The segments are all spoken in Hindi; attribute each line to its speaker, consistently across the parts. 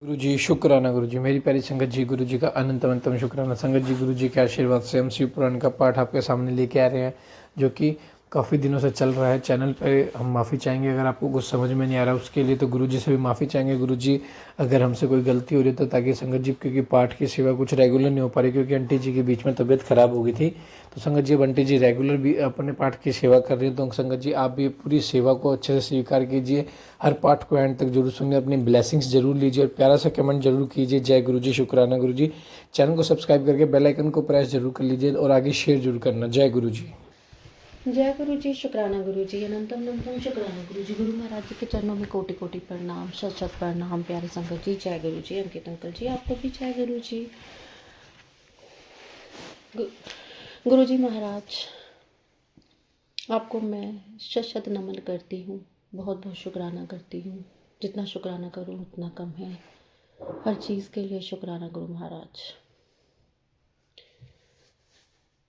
Speaker 1: गुरु जी शुक्राना। गुरु जी मेरी प्यारी संगत जी, गुरु जी का अनंत अनंतम शुक्राना। संगत जी, गुरु जी के आशीर्वाद से हम शिव पुराण का पाठ आपके सामने लेके आ रहे हैं, जो कि काफ़ी दिनों से चल रहा है चैनल पे। हम माफ़ी चाहेंगे अगर आपको कुछ समझ में नहीं आ रहा उसके लिए, तो गुरु जी से भी माफ़ी चाहेंगे। गुरु जी अगर हमसे कोई गलती हो रही है तो, ताकि संगत जी, क्योंकि पाठ की सेवा कुछ रेगुलर नहीं हो पा रही, क्योंकि आंटी जी के बीच में तबीयत खराब हो गई थी। तो संगत जी, अब आंटी जी रेगुलर भी अपने पाठ की सेवा कर रही है, तो संगत जी आप भी पूरी सेवा को अच्छे से स्वीकार कीजिए। हर पाठ को एंड तक जरूर सुनिए, अपनी ब्लेसिंग्स जरूर लीजिए और प्यारा सा कमेंट जरूर कीजिए। जय गुरु जी, शुक्राना गुरु जी। चैनल को सब्सक्राइब करके बेल आइकन को प्रेस जरूर कर लीजिए और आगे शेयर जरूर करना। जय गुरु जी।
Speaker 2: जय गुरु जी, शुक्राना गुरु जी, अनंतम अनंतम शुक्राना गुरु जी। गुरु महाराज जी के चरणों में कोटि कोटि प्रणाम, शत शत प्रणाम। प्यारे संगत जी, जय गुरु जी। अंकित अंकल जी, आपको भी जय गुरु जी। गुरु जी महाराज, आपको मैं शत शत नमन करती हूँ, बहुत बहुत शुक्राना करती हूँ। जितना शुक्राना करूँ उतना कम है। हर चीज़ के लिए शुक्राना गुरु महाराज।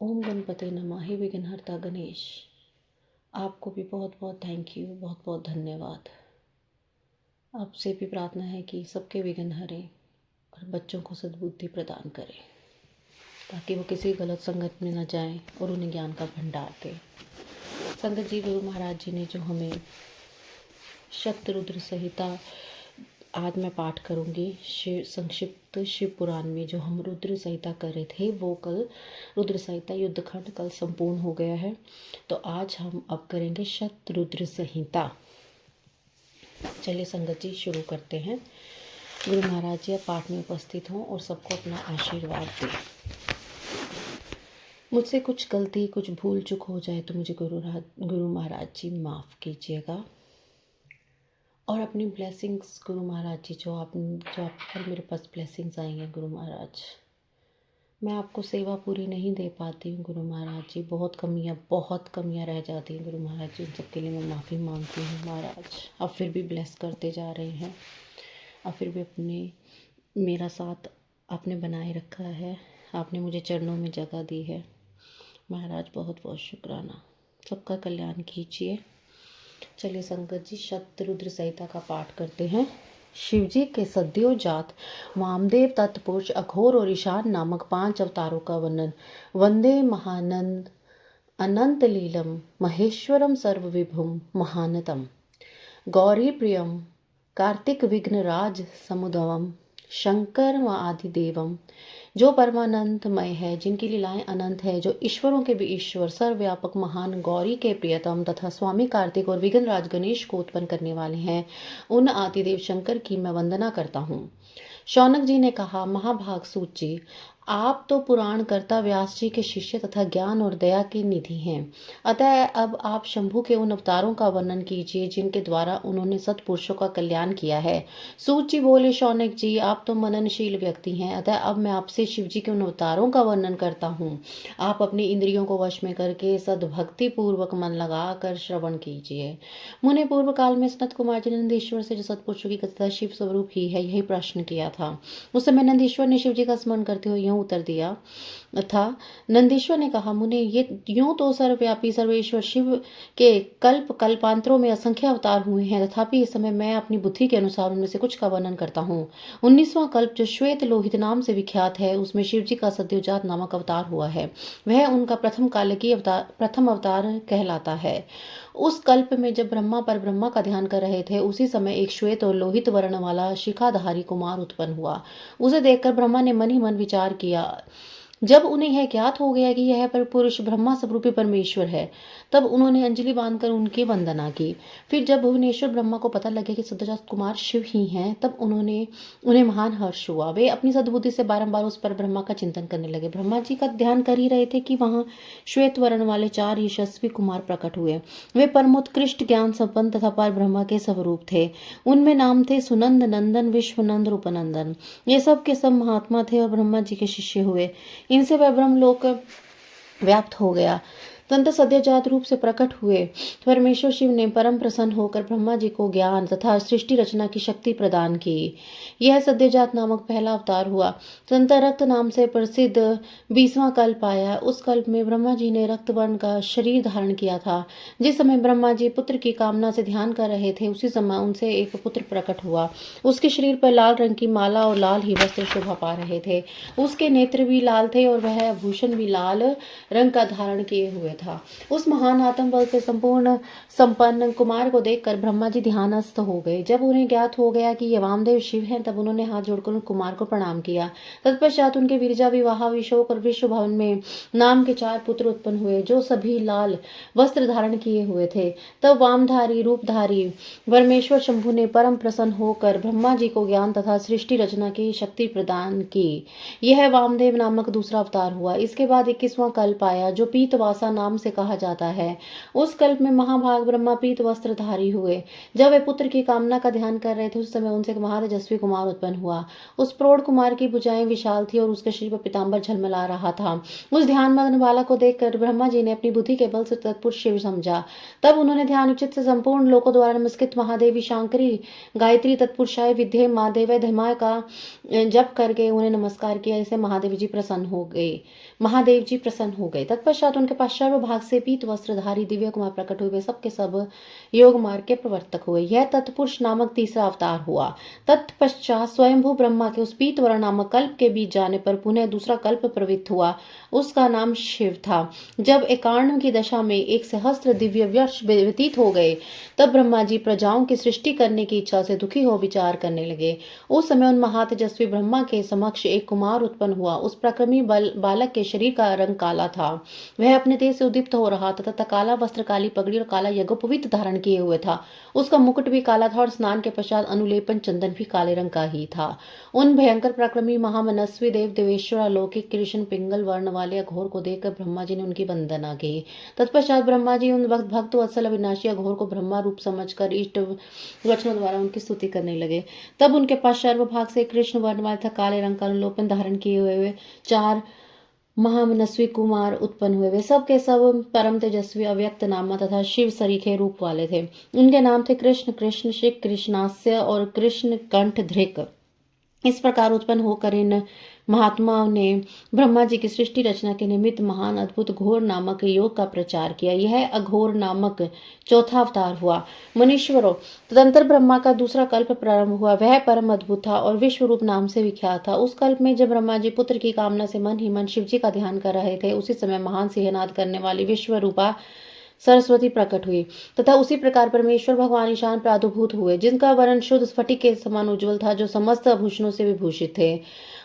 Speaker 2: ओम गणपते नमः। हे विघ्नहर्ता गणेश, आपको भी बहुत बहुत थैंक यू, बहुत बहुत धन्यवाद। आपसे भी प्रार्थना है कि सबके विघ्न हरें और बच्चों को सद्बुद्धि प्रदान करें, ताकि वो किसी गलत संगत में न जाएं और उन्हें ज्ञान का भंडार दें। संगत जी, गुरु महाराज जी ने जो हमें शतरुद्र संहिता, आज मैं पाठ करूंगी संक्षिप्त शिव पुराण में जो हम रुद्र संहिता कर रहे थे, वो कल रुद्र संहिता युद्धखंड कल संपूर्ण हो गया है। तो आज हम अब करेंगे शतरुद्र संहिता। चलिए संगत जी, शुरू करते हैं। गुरु महाराज जी अब पाठ में उपस्थित हों और सबको अपना आशीर्वाद दें। मुझसे कुछ गलती, कुछ भूल चूक हो जाए तो मुझे गुरु महाराज जी माफ़ कीजिएगा। और अपनी ब्लेसिंग्स गुरु महाराज जी, जो आप कल मेरे पास ब्लेसिंग्स आई हैं गुरु महाराज, मैं आपको सेवा पूरी नहीं दे पाती हूँ गुरु महाराज जी। बहुत कमियाँ रह जाती हैं गुरु महाराज जी। उन सब के लिए मैं माफ़ी मांगती हूँ महाराज। आप फिर भी ब्लेस करते जा रहे हैं, और फिर भी मेरा साथ आपने बनाए रखा है। आपने मुझे चरणों में जगह दी है महाराज, बहुत बहुत शुक्राना। सबका कल्याण कीजिए। चलिए संगत जी, शतरुद्र संहिता का पाठ करते हैं। शिवजी के सद्यो जात वामदेव, तत्पुरुष, अघोर और ईशान नामक 5 अवतारों का वर्णन। वंदे महानंद अनंत लीलम महेश्वरम सर्वविभुम महानतम, गौरी प्रियम कार्तिक विघ्नराज समुदवम, शंकर व आदिदेवम, जो परमानंदमय है, जिनकी लीलाएं अनंत है, जो ईश्वरों के भी ईश्वर, सर्वव्यापक महान, गौरी के प्रियतम तथा स्वामी कार्तिक और विघ्नराज गणेश को उत्पन्न करने वाले हैं, उन आदिदेव शंकर की मैं वंदना करता हूँ। शौनक जी ने कहा, महाभाग सूत जी, आप तो पुराण कर्ता व्यास जी के शिष्य तथा ज्ञान और दया के निधि हैं। अतः अब आप शंभु के उन अवतारों का वर्णन कीजिए जिनके द्वारा उन्होंने सत्पुरुषों का कल्याण किया है। सूत जी बोले, शौनक जी, आप तो मननशील व्यक्ति हैं, अतः अब मैं आपसे शिव जी के उन अवतारों का वर्णन करता हूँ। आप अपनी इंद्रियों को वश में करके सद्भक्ति पूर्वक मन लगाकर श्रवण कीजिए। मुने पूर्व काल में सनत कुमार जी ने नंदीश्वर से, जो सत्पुरुषों की कथा शिव स्वरूप ही है, यही प्रश्न किया था। उस समय नंदीश्वर ने शिव जी का स्मरण करते हुए यूं उत्तर दिया था। नंदीश्वर ने कहा, मुने, ये यूं तो सर्वव्यापी सर्वेश्वर शिव के कल्पांतरों में असंख्य अवतार हुए हैं, तथापि इस समय मैं अपनी बुद्धि के अनुसार उनमें से कुछ का वर्णन करता हूँ। 19वां कल्प जो श्वेत लोहित नाम से विख्यात है, उसमें शिव जी का सद्योजात नामक अवतार हुआ है। वह उनका प्रथम अवतार कहलाता है। उस कल्प में जब ब्रह्मा पर ब्रह्मा का ध्यान कर रहे थे, उसी समय एक श्वेत और लोहित वर्ण वाला शिखाधारी कुमार उत्पन्न हुआ। उसे देखकर ब्रह्मा ने मन ही मन विचार किया। जब उन्हें यह ज्ञात हो गया कि यह पर पुरुष ब्रह्मा स्वरूपी परमेश्वर है, तब उन्होंने अंजलि बांधकर उनकी वंदना की। फिर जब भुवनेश्वर ब्रह्मा को पता लगे कि सद्योजात कुमार शिव ही हैं, तब उन्हें महान हर्ष हुआ। वे अपनी सद्बुद्धि से बारंबार उस पर ब्रह्मा का चिंतन करने लगे। ब्रह्मा जी का ध्यान कर ही रहे थे कि वहां श्वेत वर्ण वाले 4 यशस्वी कुमार प्रकट हुए। वे परमोत्कृष्ट ज्ञान संपन्न तथा पर ब्रह्मा के स्वरूप थे। उनमें नाम थे सुनंद, नंदन, विश्वनंद, रूपनंदन। ये सब के सब महात्मा थे और ब्रह्मा जी के शिष्य हुए। इनसे वह ब्रह्मलोक व्याप्त हो गया। तदनंतर सद्योजात रूप से प्रकट हुए परमेश्वर शिव ने परम प्रसन्न होकर ब्रह्मा जी को ज्ञान तथा सृष्टि रचना की शक्ति प्रदान की। यह सद्योजात नामक पहला अवतार हुआ। तदनंतर रक्त नाम से प्रसिद्ध 20वां कल्प आया। उस कल्प में ब्रह्मा जी ने रक्त वर्ण का शरीर धारण किया था। जिस समय ब्रह्मा जी पुत्र की कामना से ध्यान कर रहे थे, उसी समय उनसे एक पुत्र प्रकट हुआ। उसके शरीर पर लाल रंग की माला और लाल ही वस्त्र शोभा पा रहे थे। उसके नेत्र भी लाल थे और वह आभूषण भी लाल रंग का धारण किए हुए था। उस महान आत्म बल से संपन्न कुमार को देखकर ब्रह्मा जी ध्यानस्थ हो गए। जब उन्हें ज्ञात हो गया कि ये वामदेव शिव हैं, तब उन्होंने हाथ जोड़कर उन कुमार को प्रणाम किया। तत्पश्चात उनके विरजा, विवाह, विशोक और विश्व भवन में नाम के 4 पुत्र उत्पन्न हुए, जो सभी लाल वस्त्र धारण किए हुए थे। तब वामधारी रूपधारी परमेश्वर शंभु ने परम प्रसन्न होकर ब्रह्मा जी को ज्ञान तथा सृष्टि रचना की शक्ति प्रदान की। यह वामदेव नामक दूसरा अवतार हुआ। इसके बाद 21वां कल्प आया, जो पीतवासा नाम से कहा जाता है। उस कल्प में महाभाग ब्रह्मा पीत वस्त्रधारी हुए। जब वे पुत्र की कामना का ध्यान कर रहे थे, उस समय उनसे एक महातेजस्वी कुमार उत्पन्न हुआ। उस प्रौढ़ कुमार की भुजाएं विशाल थी और उसके शरीर पर पीतांबर झलमला रहा था। उस ध्यानमग्न बालक को देखकर ब्रह्मा जी ने अपनी बुद्धि के बल से तत्पुरुष शिव समझा। तब उन्होंने ध्यान उचित से संपूर्ण लोकों द्वारा नमस्कृत महादेवी शांकरी गायत्री तत्पुरुषाय विद्ये महादेव धमाय का जप करके उन्हें नमस्कार किया। इससे महादेव जी प्रसन्न हो गए। तत्पश्चात उनके पश्चात भाग से पीत वस्त्रधारी दिव्य कुमार प्रकट हुए। वे सबके सब योग मार्ग के प्रवर्तक हुए। यह तत्पुरुष नामक तीसरा अवतार हुआ। तत्पश्चात स्वयंभू ब्रह्मा के उस पीत वर्ण नामक कल्प के बीच जाने पर पुनः दूसरा कल्प प्रवृत्त हुआ। उसका नाम शिव था। जब 91 की दशा में 1 सहस्त्र दिव्य वर्ष व्यतीत हो गए, तब ब्रह्मा जी प्रजाओं की सृष्टि करने की इच्छा से दुखी हो विचार करने लगे। उस समय उन महातेजस्वी ब्रह्मा के समक्ष एक कुमार उत्पन्न हुआ। उस प्रक्रमी बालक के शरीर का रंग काला था। वह अपने तेज से उद्दीप्त हो रहा था तथा काला वस्त्र, काली पगड़ी और काला यज्ञोपवीत धारण किए हुए था। उसका मुकुट भी काला था और स्नान के पश्चात अनुलेपन चंदन भी काले रंग का ही था। उन भयंकर प्रक्रमी महामनस्वी देव देवेश्वर अलौकिक कृष्ण पिंगल वर्ण वाले अघोर को देखकर ब्रह्मा जी ने उनकी वंदना की। तत्पश्चात ब्रह्मा जी उन भक्त वत्सल अविनाशी अघोर को ब्रह्मा रूप समझकर इष्ट वचनों द्वारा उनकी स्तुति करने लगे। तब उनके पास सर्वभाग से कृष्ण वर्ण वाले तथा काले रंग का अनुलोपन धारण किए हुए 4 महामनस्वी कुमार उत्पन्न हुए। वे सब के सब परम तेजस्वी, अव्यक्त नामा तथा शिव सरीखे रूप वाले थे। उनके नाम थे कृष्ण, कृष्णशिक, कृष्णास्य और कृष्ण कंठ धृक। इस प्रकार उत्पन्न होकर इन महात्माओं ने ब्रह्मा जी की सृष्टि रचना के निमित्त महान अद्भुत घोर नामक योग का प्रचार किया। यह अघोर नामक चौथा अवतार हुआ। मनीश्वरों, तदंतर ब्रह्मा का दूसरा कल्प प्रारंभ हुआ। वह परम अद्भुत था और विश्वरूप नाम से विख्यात था। उस कल्प में जब ब्रह्मा जी पुत्र की कामना से मन ही मन शिव जी का ध्यान कर रहे थे, उसी समय महान सिंहनाद करने वाली विश्वरूपा सरस्वती प्रकट हुई तथा उसी प्रकार परमेश्वर भगवान ईशान प्रादुर्भूत हुए, जिनका वर्ण शुद्ध स्फटिक के समान उज्ज्वल था, जो समस्त आभूषणों से विभूषित थे।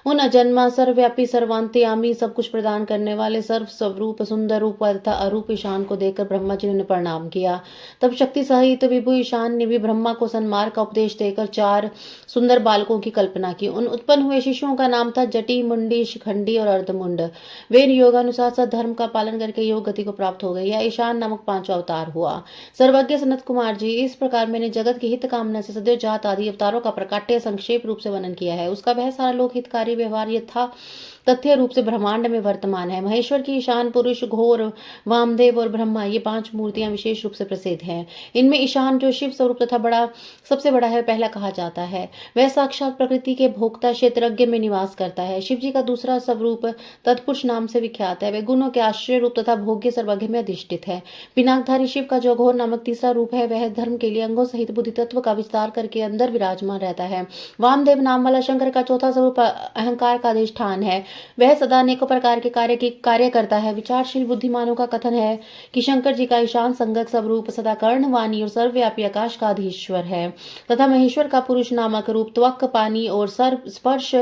Speaker 2: उन अजन्मा, सर्वव्यापी, सर्वांतयामी, सब कुछ प्रदान करने वाले सर्व स्वरूप सुंदर रूप तथा अरूप ईशान को देखकर ब्रह्मा जी ने प्रणाम किया। तब शक्ति सहित विभु ईशान ने भी ब्रह्मा को सन्मार्ग का उपदेश देकर 4 सुंदर बालकों की कल्पना की। उन उत्पन्न हुए शिशुओं का नाम था जटी, मुंडी, शिखंडी और अर्धमुंड। वे योगानुसार सद्धर्म का पालन करके योग गति को प्राप्त हो गए। यह ईशान नामक 5वां अवतार हुआ। सर्वज्ञ सनत कुमार जी, इस प्रकार मैंने जगत की हित कामना से सद्योजात आदि अवतारों का प्रकाट्य संक्षेप रूप से वर्णन किया है। उसका वह सारा लोक हितकारी व्यवहार यथा तथ्य रूप से ब्रह्मांड में वर्तमान है। महेश्वर की ईशान पुरुष, घोर, वामदेव और ब्रह्मा, ये 5 मूर्तियां विशेष रूप से प्रसिद्ध हैं। इनमें ईशान, जो शिव स्वरूप तथा सबसे बड़ा है, पहला कहा जाता है। वह साक्षात प्रकृति के भोक्ता क्षेत्रज्ञ में निवास करता है। शिव जी का दूसरा स्वरूप तत्पुरुष नाम से विख्यात है। वह गुणों के आश्रय रूप तथा भोग्य सर्वज्ञ में अधिष्ठित है। पिनाकधारी शिव का जो घोर नामक तीसरा रूप है, वह धर्म के लिए अंगों सहित बुद्धि तत्व का विस्तार करके अंदर विराजमान रहता है। वामदेव नाम वाला शंकर का चौथा स्वरूप अहंकार का अधिष्ठान है। वह सदा अनेकों प्रकार के कार्य करता है। विचारशील बुद्धिमानों का कथन है कि शंकर जी का ईशान संगत स्वरूप सदा कर्ण, वाणी और सर्वव्यापी आकाश का अधीश्वर है तथा महेश्वर का पुरुष नामक रूप त्वक, पानी और स्पर्श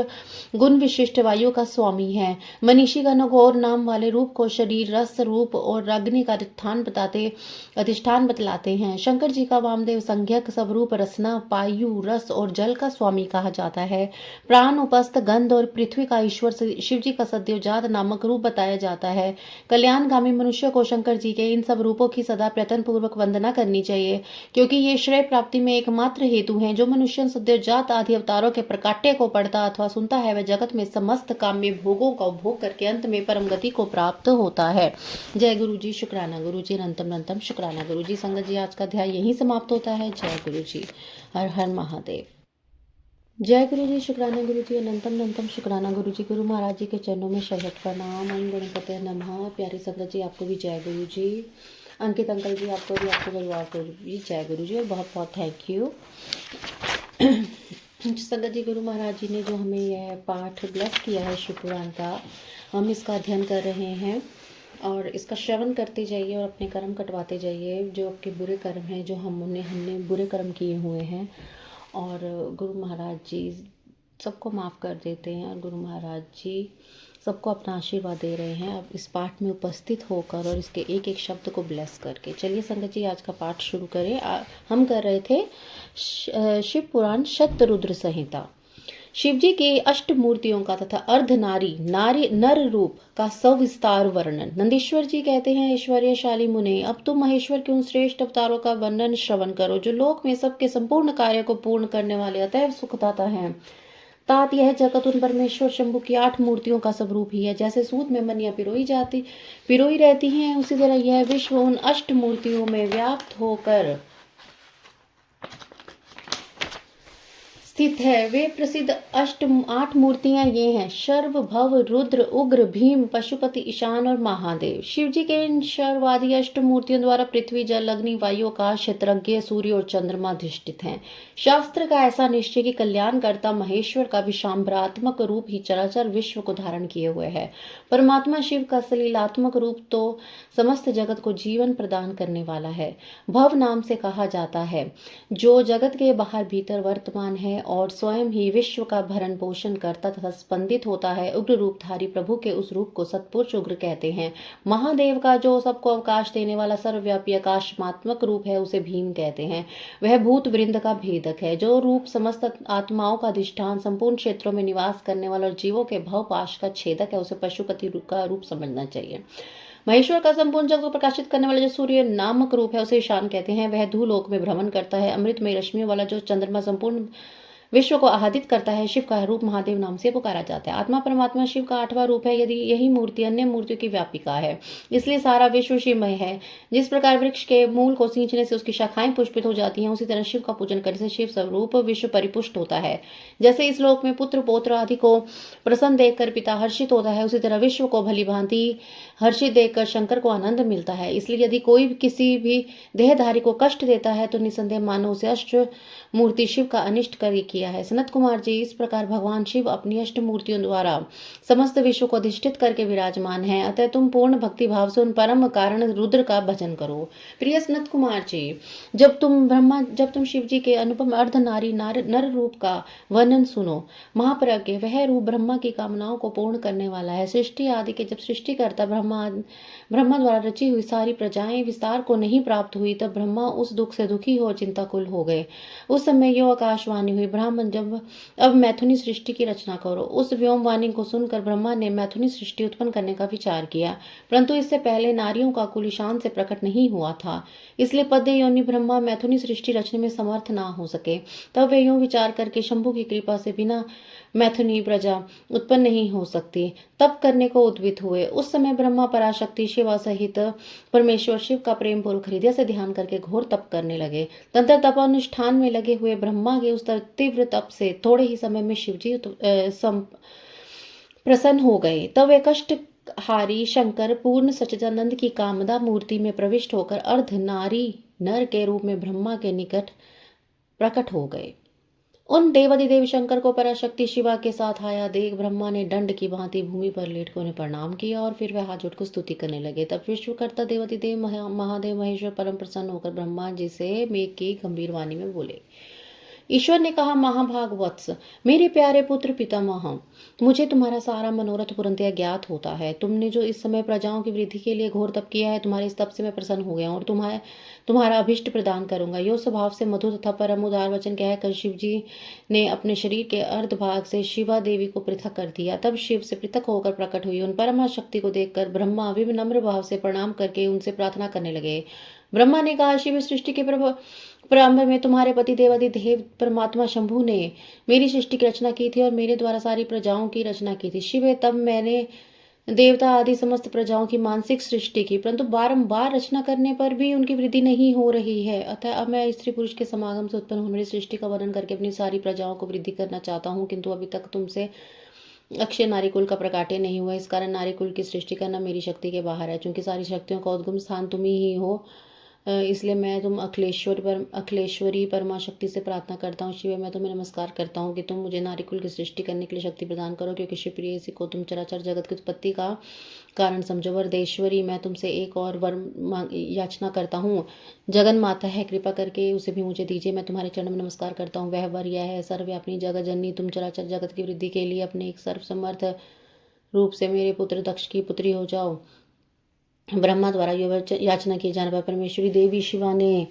Speaker 2: गुण विशिष्ट वायु का स्वामी है। मनीषी का घोर नाम वाले रूप को शरीर, रस, रूप और अग्नि का अधिष्ठान बताते अधिष्ठान बतलाते हैं। शंकर जी का वामदेव संज्ञक स्वरूप रसना, वायु, रस और जल का स्वामी कहा जाता है। प्राण, उपस्थ, गंध और पृथ्वी का ईश्वर शिव जी का सद्योजात नामक रूप बताया जाता है। कल्याणगामी मनुष्य को शंकर जी के इन सब रूपों की सदा प्रयत्न पूर्वक वंदना करनी चाहिए, क्योंकि ये श्रेय प्राप्ति में एकमात्र हेतु हैं। जो मनुष्य सद्योजात आदि अवतारों के प्रकाट्य को पढ़ता अथवा सुनता है, वह जगत में समस्त काम्य भोगों का उपभोग करके अंत में परम गति को प्राप्त होता है। जय गुरु जी, शुक्राना गुरु जी, अनंतम अनंतम शुक्राना गुरु जी। संगत जी, आज का अध्याय यहीं समाप्त होता है। जय गुरु जी, हर हर महादेव। जय गुरु जी, शुक्राना गुरु जी, अनंतम अनंतम शुक्राना गुरु जी। गुरु महाराज जी के चरणों में शहद प्रणाम। ओम गणपते नमः। प्यारी संगत जी, आपको भी जय गुरु जी। अंकित अंकल जी, आपको भी, आपके परिवार को भी जय गुरु जी और बहुत बहुत थैंक यू। संगत जी, गुरु महाराज जी ने जो हमें यह पाठ ब्लेस किया है शिव पुराण का, हम इसका अध्ययन कर रहे हैं और इसका श्रवण करते जाइए और अपने कर्म कटवाते जाइए। जो आपके बुरे कर्म हैं, जो हमने बुरे कर्म किए हुए हैं, और गुरु महाराज जी सबको माफ़ कर देते हैं और गुरु महाराज जी सबको अपना आशीर्वाद दे रहे हैं अब इस पाठ में उपस्थित होकर और इसके एक एक शब्द को ब्लेस करके। चलिए संगत जी, आज का पाठ शुरू करें। हम कर रहे थे शिव पुराण शतरुद्र संहिता। शिव जी की अष्ट मूर्तियों का तथा अर्धनारी नारी नर रूप का सविस्तार वर्णन। नंदीश्वर जी कहते हैं, ऐश्वर्यशाली मुने, अब तुम महेश्वर के उन श्रेष्ठ अवतारों का वर्णन श्रवण करो जो लोक में सबके संपूर्ण कार्य को पूर्ण करने वाले अतएव सुखदाता हैं। तात यह जगत उन परमेश्वर शंभु की 8 मूर्तियों का स्वरूप ही है। जैसे सूत में मनियां पिरोई रहती हैं, उसी तरह यह विश्व उन अष्ट मूर्तियों में व्याप्त होकर स्थित है। वे प्रसिद्ध 8 मूर्तियां ये हैं: शर्व, भव, रुद्र, उग्र, भीम, पशुपति, ईशान और महादेव। शिव जी के इन शर्वादि 8 मूर्तियों द्वारा पृथ्वी, जल, अग्नि, वायु, आकाश, क्षेत्रज्ञ, सूर्य और चंद्रमा अधिष्ठित हैं। शास्त्र का ऐसा निश्चय कि कल्याणकर्ता महेश्वर का विशांबरात्मक रूप ही चराचर विश्व को धारण किए हुए है। परमात्मा शिव का सलीलात्मक रूप तो समस्त जगत को जीवन प्रदान करने वाला है। भव नाम से कहा जाता है, जो जगत के बाहर भीतर वर्तमान है और स्वयं ही विश्व का भरण पोषण करता तथा स्पंदित होता है। उग्र रूपधारी प्रभु के उस रूप को सत्पुरुष उग्र कहते हैं। महादेव का जो सबको अवकाश देने वाला सर्वव्यापी आकाशमात्मक रूप है, उसे भीम कहते हैं। वह भूत वृंद का भेदक है। जो रूप समस्त आत्माओं का अधिष्ठान, संपूर्ण क्षेत्रों में निवास करने वाला और जीवों के भवपाश का छेदक है, उसे पशुपति का रूप समझना चाहिए। महेश्वर का संपूर्ण जगत को प्रकाशित करने वाला जो सूर्य नामक रूप है, उसे ईशान कहते हैं। वह धूलोक में भ्रमण करता है। अमृतमय रश्मियों वाला जो चंद्रमा संपूर्ण विश्व को आह्लादित करता है, शिव का रूप महादेव नाम से पुकारा जाता है। आत्मा परमात्मा शिव का 8वां रूप है। यदि यही मूर्ति अन्य मूर्तियों की व्यापिका है, इसलिए सारा विश्व शिवमय है। जिस प्रकार वृक्ष के मूल को सींचने से उसकी शाखाएं पुष्पित हो जाती हैं, उसी तरह शिव का पूजन करने से शिव स्वरूप विश्व परिपुष्ट होता है। जैसे इस लोक में पुत्र पौत्र आदि को प्रसन्न देखकर पिता हर्षित होता है, उसी तरह विश्व को भली भांति हर्षित देखकर शंकर को आनंद मिलता है। इसलिए यदि कोई किसी भी देहधारी को कष्ट देता है, तो निसंदेह मानो उसे अष्ट मूर्ति शिव का अनिष्ट कर किया है। सनत कुमार जी, इस प्रकार भगवान शिव अपनी अष्ट मूर्तियों द्वारा समस्त विश्व को अधिष्ठित करके विराजमान है। अतः तुम पूर्ण भक्ति भाव से उन परम कारण रुद्र का भजन करो। प्रिय सनत कुमार जी, जब तुम शिव जी के अनुपम अर्धनारी नर रूप का वर्णन सुनो, महाप्रज्ञ वह रूप ब्रह्मा की कामनाओं को पूर्ण करने वाला है। सृष्टि आदि के जब सृष्टिकर्ता ब्रह्मा द्वारा रची हुई सारी प्रजाएं विस्तार को नहीं प्राप्त हुई, तब ब्रह्मा उस दुख से दुखी हो चिंताकुल हो गए। उस समय यो आकाशवाणी हुई, ब्राह्मण जब अब मैथुनी सृष्टि की रचना करो। उस व्योमवाणी को सुनकर ब्रह्मा ने मैथुनी सृष्टि उत्पन्न करने का विचार किया, परंतु इससे पहले नारियों का कुल ईशान से प्रकट नहीं हुआ था, इसलिए पद्य योनि ब्रह्मा मैथुनी सृष्टि रचने में समर्थ ना हो सके। तब वे यूं विचार करके शंभु की कृपा से बिना मैथुनी प्रजा उत्पन्न नहीं हो सकती, तप करने को उद्वित हुए। उस समय ब्रह्मा पराशक्ति शिवा सहित परमेश्वर शिव का प्रेम पूर्वक हृदय से ध्यान करके घोर तप करने लगे। तंत्र तपानुष्ठान में लगे हुए ब्रह्मा के उस तीव्र तप से थोड़े ही समय में शिवजी प्रसन्न हो गए। तब वे कष्ट हारी शंकर पूर्ण सच्चिदानंद की कामदा मूर्ति में प्रविष्ट होकर अर्धनारी नर के रूप में ब्रह्मा के निकट प्रकट हो गए। उन देवादिदेव शंकर को पराशक्ति शिवा के साथ आया देख ब्रह्मा ने दंड की भांति भूमि पर लेट कर उन्हें प्रणाम किया और फिर वह हाथ जोड़कर स्तुति करने लगे। तब विश्वकर्ता देवादिदेव महादेव महेश्वर परम प्रसन्न होकर ब्रह्मा जी से मेघ की गंभीर वाणी में बोले, ईश्वर ने कहा, महाभाग वत्स, मेरे प्यारे पुत्र पितामह, मुझे तुम्हारा सारा मनोरथ पूर्णतया ज्ञात होता है। तुमने जो इस समय प्रजाओं की वृद्धि के लिए घोर तप किया है, तुम्हारे इस तप से मैं प्रसन्न हो गया हूँ और तुम्हारा अभिष्ट प्रदान करूंगा। यो स्वभाव से मधुर तथा परम उदार वचन कहकर शिव जी ने अपने शरीर के अर्ध भाग से शिवा देवी को पृथक कर दिया। तब शिव से पृथक होकर प्रकट हुई उन परमा शक्ति को देखकर ब्रह्मा विनम्र भाव से प्रणाम करके उनसे प्रार्थना करने लगे। ब्रह्मा ने कहा, शिव, सृष्टि के प्रारंभ में तुम्हारे पति देवादिदेव परमात्मा शंभु ने मेरी सृष्टि की रचना की थी और मेरे द्वारा सारी प्रजाओं की रचना की थी। शिव, तब मैंने देवता आदि समस्त प्रजाओं की मानसिक सृष्टि की, परंतु बारंबार रचना करने पर भी उनकी वृद्धि नहीं हो रही है। अतः अब मैं स्त्री पुरुष के समागम से उत्पन्न हुई सृष्टि का वर्णन करके अपनी सारी प्रजाओं को वृद्धि करना चाहता हूँ, किंतु अभी तक तुमसे अक्षय नारी कुल का प्रकाट्य नहीं हुआ। इस कारण नारी कुल की सृष्टि करना मेरी शक्ति के बाहर है। चूंकि सारी शक्तियों का उद्गम स्थान तुम ही हो, इसलिए मैं तुम अखिलेश्वरी परमा शक्ति से प्रार्थना करता हूँ। शिव, मैं तुम्हें नमस्कार करता हूँ कि तुम मुझे नारी कुल की सृष्टि करने के लिए शक्ति प्रदान करो, क्योंकि शिवप्रिय इसी को तुम चराचर जगत की उत्पत्ति का कारण समझो। वरदेश्वरी, मैं तुमसे एक और वर याचना करता हूँ। जगन माता है, कृपा करके उसे भी मुझे दीजिए। मैं तुम्हारे चरण में नमस्कार करता हूँ। वह वर यह है, सर्वव्यापिनी जगत जननी, तुम चराचर जगत की वृद्धि के लिए अपने एक सर्वसमर्थ रूप से मेरे पुत्र दक्ष की पुत्री हो जाओ। ब्रह्मा द्वारा याचना किए जाने पर परमेश्वरी देवी शिवा ने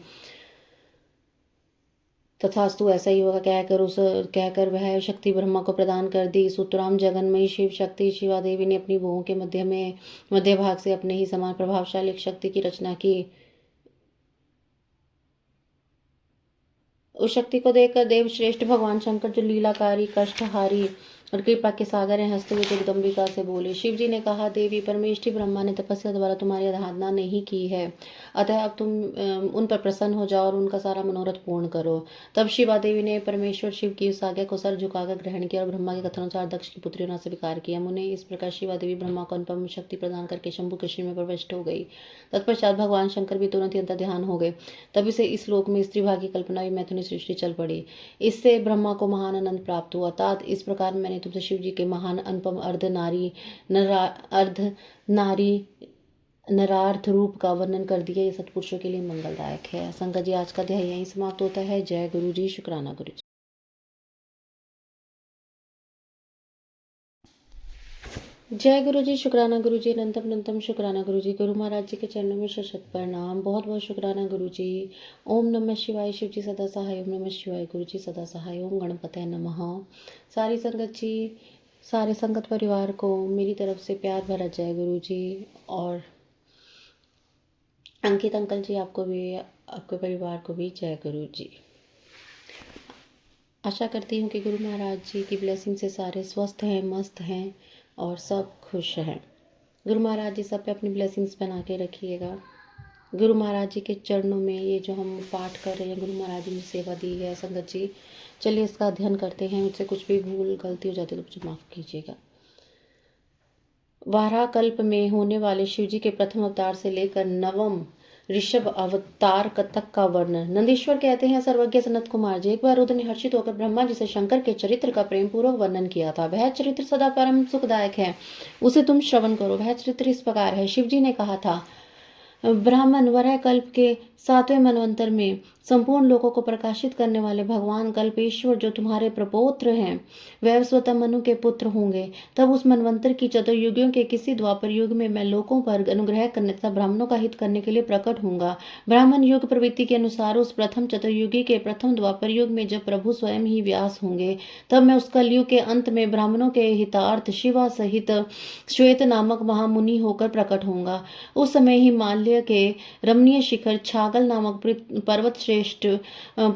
Speaker 2: तथास्तु ऐसा ही होगा कहकर वह शक्ति ब्रह्मा को प्रदान कर दी। सुतराम जगन्मयी शिव शक्ति शिवा देवी ने अपनी भुवों के मध्य भाग से अपने ही समान प्रभावशाली एक शक्ति की रचना की। उस शक्ति को देखकर देव श्रेष्ठ भगवान शंकर, जो लीलाकारी कष्टहारी और कृपा के सागर हैं, हंसते हुए जगदम्बिका से बोले। शिव जी ने कहा, देवी, परमेष्ठी ब्रह्मा ने तपस्या द्वारा तुम्हारी आराधना नहीं की है, अतः अब तुम उन पर प्रसन्न हो जाओ और उनका सारा मनोरथ पूर्ण करो। तब शिवा देवी ने परमेश्वर शिव की उस आज्ञा को सर झुकाकर ग्रहण किया और ब्रह्मा के कथनानुसार दक्ष की पुत्री होना स्वीकार किया। मुने, इस प्रकार शिवा देवी ब्रह्मा को अनुपम शक्ति प्रदान करके शंभु के शरीर में प्रविष्ट हो गई। तत्पश्चात भगवान शंकर भी तुरंत ही अंतर्ध्यान हो गए। तभी से इस लोक में स्त्री भाग की कल्पना भी मैथुनी सृष्टि चल पड़ी। इससे ब्रह्मा को महान आनंद प्राप्त हुआ। तात इस प्रकार मैंने तुमसे शिव जी के महान अनुपम अर्ध नारी नरार्थ रूप का वर्णन कर दिया। ये सत्पुरुषों के लिए मंगलदायक है। संगत जी, आज का अध्याय यहीं समाप्त होता है। जय गुरु जी, शुक्राना गुरु जी। जय गुरु जी, शुक्राना गुरु जी, अनंतम अनंतम शुक्राना गुरु जी। गुरु महाराज जी के चरणों में शत प्रणाम। बहुत बहुत शुक्राना गुरु जी। ओम नमः शिवाय। शिव जी सदा सहाय। ओम नमः शिवाय। गुरु जी सदा सहाय। ओम गणपतये नमः। सारी संगत जी, सारे संगत परिवार को मेरी तरफ से प्यार भरा जय गुरु जी। और अंकित अंकल जी, आपको भी, आपके परिवार को भी जय गुरु जी। आशा करती हूँ कि गुरु महाराज जी की ब्लेसिंग से सारे स्वस्थ हैं, मस्त हैं और सब खुश हैं। गुरु महाराज जी सब पे अपनी ब्लेसिंग्स बना के रखिएगा। गुरु महाराज जी के चरणों में ये जो हम पाठ कर रहे हैं, गुरु महाराज जी ने सेवा दी है संगत जी, चलिए इसका अध्ययन करते हैं। मुझसे कुछ भी भूल गलती हो जाती है तो मुझे माफ़ कीजिएगा। वाराह कल्प में होने वाले शिव जी के प्रथम अवतार से लेकर नवम ऋषभ अवतार तक का वर्णन। नंदीश्वर कहते हैं, सर्वज्ञ सनत कुमार जी, एक बार रुद्र ने हर्षित होकर ब्रह्मा जी से शंकर के चरित्र का प्रेम पूर्वक वर्णन किया था। वह चरित्र सदा परम सुखदायक है, उसे तुम श्रवण करो। वह चरित्र इस प्रकार है। शिव जी ने कहा था, ब्राह्मण वराह कल्प के 7वें मनवंतर में संपूर्ण लोगों को प्रकाशित करने वाले भगवान कल्पेश्वर, जो तुम्हारे प्रपौत्र हैं, वह स्वतः मनु के पुत्र होंगे। तब उस मनवंतर की चतुर्युगियों के किसी द्वापर युग में मैं लोगों पर अनुग्रह करने तथा ब्राह्मणों का हित करने के लिए प्रकट होऊंगा। ब्राह्मण युग प्रवृत्ति के अनुसार उस प्रथम चतुर्युगी के प्रथम द्वापर युग में जब प्रभु स्वयं ही व्यास होंगे, तब मैं उस कलयुग के अंत में ब्राह्मणों के हितार्थ शिवा सहित श्वेत नामक महामुनि होकर प्रकट होऊंगा। उस समय हिमालय के रमणीय शिखर छागल नामक पर्वत श्रेष्ठ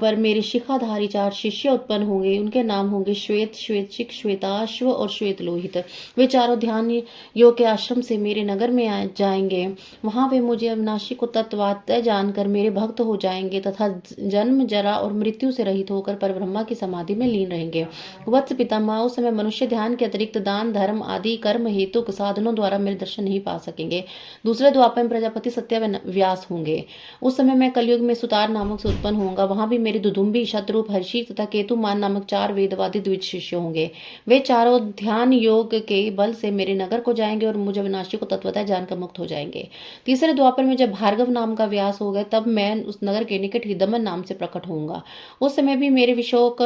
Speaker 2: पर मेरे शिखाधारी 4 शिष्य उत्पन्न होंगे। उनके नाम होंगे श्वेत, श्वेतशिख, श्वेताश्व और श्वेत लोहित। वे चारों ध्यान योग के आश्रम से मेरे नगर में जाएंगे। वहां वे मुझे अविनाशी को तत्वातः जानकर मेरे भक्त हो जाएंगे तथा जन्म, जरा और मृत्यु से रहित होकर परब्रह्मा की समाधि में लीन रहेंगे। वत्स पितामह, उस समय मनुष्य ध्यान के अतिरिक्त दान, धर्म आदि कर्म हेतु साधनों द्वारा मेरे दर्शन नहीं पा सकेंगे। दूसरे द्वापर में प्रजापति सत्य व्यास होंगे। उस समय मैं कलयुग में सुतार नामक से उत्पन्न होऊंगा, वहां भी मेरे दुदुम्बी, शतरूप, हर्षी तथा केतुमान नामक 4 वेदवादी द्विज शिष्य होंगे। वे चारों ध्यान योग के बल से मेरे नगर को जाएंगे और मुझ अविनाशी को तत्वतः जानकर मुक्त हो जाएंगे। तीसरे द्वापर में जब भार्गव नाम का व्यास हो गए, तब मैं उस नगर के निकट ही दमन नाम से प्रकट होऊंगा। उस समय भी मेरे विशोक,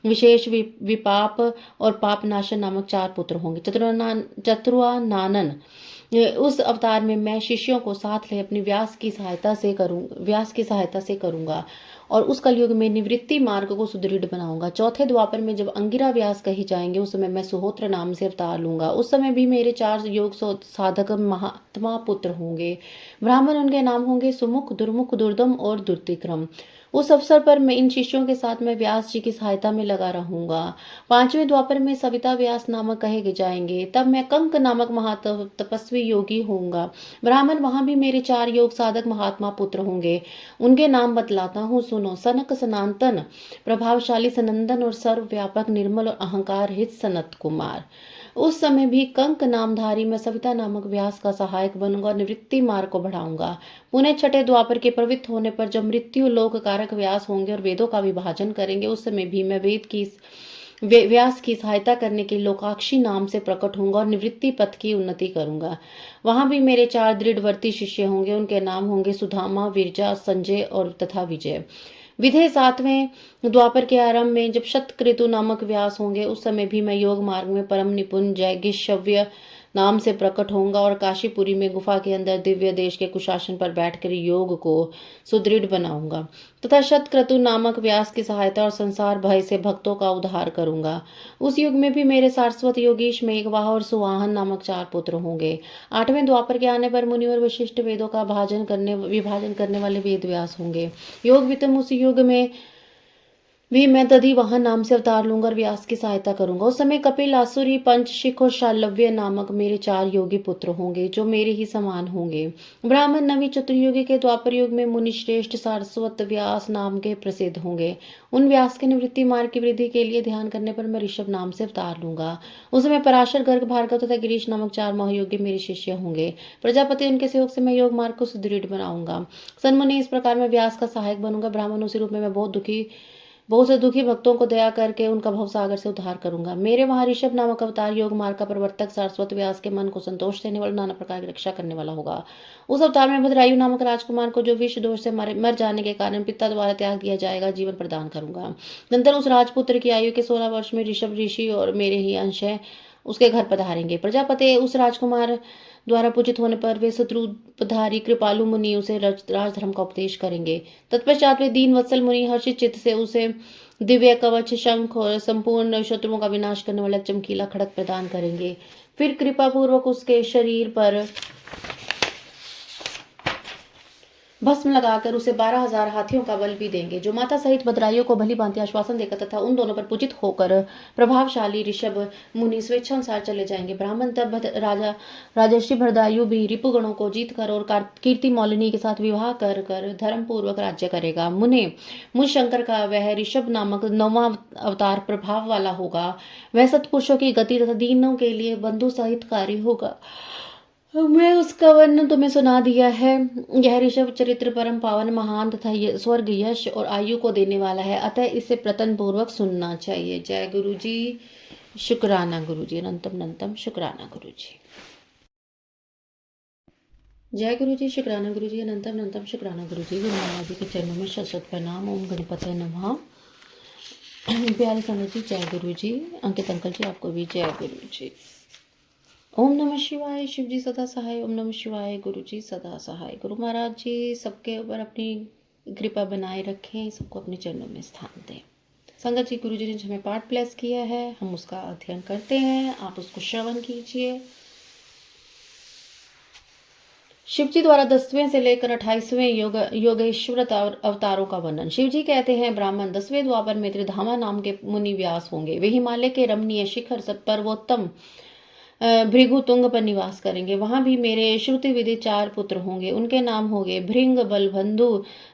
Speaker 2: विशेष, विपाप और पापनाशन नामक 4 पुत्र होंगे। चतुर्वानानन उस अवतार में मैं शिष्यों को साथ ले अपनी व्यास की सहायता से करूंगा और उस कलयुग में निवृत्ति मार्ग को सुदृढ़ बनाऊंगा। चौथे द्वापर में जब अंगिरा व्यास कहे जाएंगे, उस समय मैं सुहोत्र नाम से अवतार लूंगा। उस समय भी मेरे 4 योग साधक महात्मा पुत्र होंगे। ब्राह्मण उनके नाम होंगे सुमुख, दुर्मुख, दुर्दम और दुर्तिक्रम। उस अवसर पर मैं इन शिष्यों के साथ मैं व्यास जी की सहायता में लगा रहूंगा। 5वें द्वापर में सविता व्यास नामक कहे जाएंगे, तब मैं कंक नामक तपस्वी योगी होऊंगा। ब्राह्मण वहां भी मेरे 4 योग साधक महात्मा पुत्र होंगे। उनके नाम बतलाता हूँ, सुनो। सनक, सनातन, प्रभावशाली सनंदन और सर्वव्यापक, निर्मल और अहंकार हित सनत कुमार। उस समय भी कंक नामधारी मैं सविता नामक व्यास का सहायक बनूंगा और निवृत्ति मार्ग को बढ़ाऊंगा। पुनः छठे द्वापर के प्रवृत्त होने पर जब मृत्यु लोक कारक व्यास होंगे और वेदों का विभाजन करेंगे, उस समय भी मैं व्यास की सहायता करने के लोकाक्षी नाम से प्रकट होऊंगा और निवृत्ति पथ की उन्नति करूंगा। वहां भी मेरे 4 दृढ़वर्ती शिष्य होंगे। उनके नाम होंगे सुधामा, विरजा, संजय और तथा विजय। विधेय 7वें द्वापर के आरंभ में जब शतक्रतु नामक व्यास होंगे, उस समय भी मैं योग मार्ग में परम निपुण जैगिष्यव्य नाम से प्रकट होऊंगा और काशीपुरी में गुफा के अंदर दिव्य देश के कुशासन पर बैठकर योग को सुदृढ़ बनाऊंगा तथा शतक्रतु नामक व्यास की सहायता और संसार भय से भक्तों का उद्धार करूंगा। उस युग में भी मेरे सारस्वत योगीश, मेघवाह और सुवाहन नामक 4 पुत्र होंगे। 8वें द्वापर के आने पर मुनि और विशिष्ट वेदों का विभाजन करने वाले वेद व्यास होंगे। योग वितम उस युग में भी मैं दधिवाहन नाम से अवतार लूंगा और व्यास की सहायता करूंगा। उस समय कपिल, आसुरी, पंचशिख और शालव्य नामक मेरे 4 योगी पुत्र होंगे, जो मेरे ही समान होंगे। ब्राह्मण नवी चतुर्युगी के द्वापर युग में मुनि श्रेष्ठ सारस्वत व्यास नाम के प्रसिद्ध होंगे। उन व्यास के निवृत्ति मार्ग की वृद्धि के लिए ध्यान करने पर मैं ऋषभ नाम से अवतार लूंगा। उस समय पराशर, गर्ग, भार्गव तथा गिरीश नामक 4 महायोगी मेरे शिष्य होंगे। प्रजापति उनके सहयोग से मैं योग मार्ग को सुदृढ़ बनाऊंगा। सन्मुनि, इस प्रकार मैं व्यास का सहायक बनूंगा। ब्राह्मण उसी रूप में मैं बहुत से दुखी भक्तों को दया करके उनका भवसागर से उद्धार करूंगा। मेरे वहां ऋषभ नामक अवतार योग मार्ग का प्रवर्तक सारस्वत व्यास के मन को संतोष देने वाला, नाना प्रकार की रक्षा करने वाला होगा। उस अवतार में भद्रायु नामक राजकुमार को, जो विष दोष से मर जाने के कारण पिता द्वारा त्याग दिया जाएगा, जीवन प्रदान करूंगा। नंतर उस राजपुत्र की आयु के 16 वर्ष में ऋषभ ऋषि और मेरे ही अंश है उसके घर पधारेंगे। प्रजापति उस राजकुमार द्वारा पूजित होने पर वे शत्रुपधारी कृपालु मुनि उसे राजधर्म का उपदेश करेंगे। तत्पश्चात वे दीन वत्सल मुनि हर्षित चित्त से उसे दिव्य कवच, शंख और संपूर्ण शत्रुओं का विनाश करने वाला चमकीला खड़ग प्रदान करेंगे। फिर कृपा पूर्वक उसके शरीर पर भस्म लगाकर उसे 12,000 हाथियों का बल भी देंगे, जो माता सहित भद्राइयों को भली भांति आश्वासन देकर तथा उन दोनों पर पूजित होकर प्रभावशाली ऋषभ मुनि स्वेच्छानुसार चले जाएंगे। ब्राह्मण तब राजर्षि भद्रायु भी रिपुगणों को जीत कर और कीर्ति मौलिनी के साथ विवाह कर धर्म पूर्वक राज्य करेगा। मुझ शंकर का वह ऋषभ नामक 9वां अवतार प्रभाव वाला होगा। वह सत्पुरुषों की गति तथा दीनों के लिए बंधु सहितकारी होगा। मैं उसका वर्णन तुम्हें सुना दिया है। यह ऋषभ चरित्र परम पावन, महान तथा स्वर्ग, यश और आयु को देने वाला है, अतः इसे प्रतन पूर्वक सुनना चाहिए। जय गुरु जी, शुक्राना गुरु जी, अनंतम अनंतम शुक्राना गुरु जी। जय गुरु जी, शुक्राना गुरु जी, अनंतम अनंतम शुक्राना गुरु जी। गुरु महाराज जी के चरणों में शत प्रणाम। ओम गणपतये नमः। प्यारे संगत जी, जय गुरु जी। अंकित अंकल जी, आपको भी जय गुरु जी। ओम नमः शिवाय। शिव जी सदा सहाय। ओम नमः शिवाय। गुरु जी सदा सहाय। गुरु महाराज जी सबके ऊपर अपनी कृपा बनाए रखें, सबको अपने चरणों में स्थान दें। संगत जी, गुरु जी ने हमें पाठ ब्लेस किया है, हम उसका अध्ययन करते हैं, आप उसको श्रवण कीजिए। शिव जी द्वारा 10वें से लेकर 28वें योगेश्वर अवतारों का वर्णन। शिव जी कहते हैं, ब्राह्मण 10वें द्वापर में त्रिधामा नाम के मुनि व्यास होंगे। वे हिमालय के रमणीय शिखर पर्वोत्तम भृगुतुंग पर निवास करेंगे। वहाँ भी मेरे श्रुति विदित 4 पुत्र होंगे। उनके नाम होंगे भृंग, बलबंधु,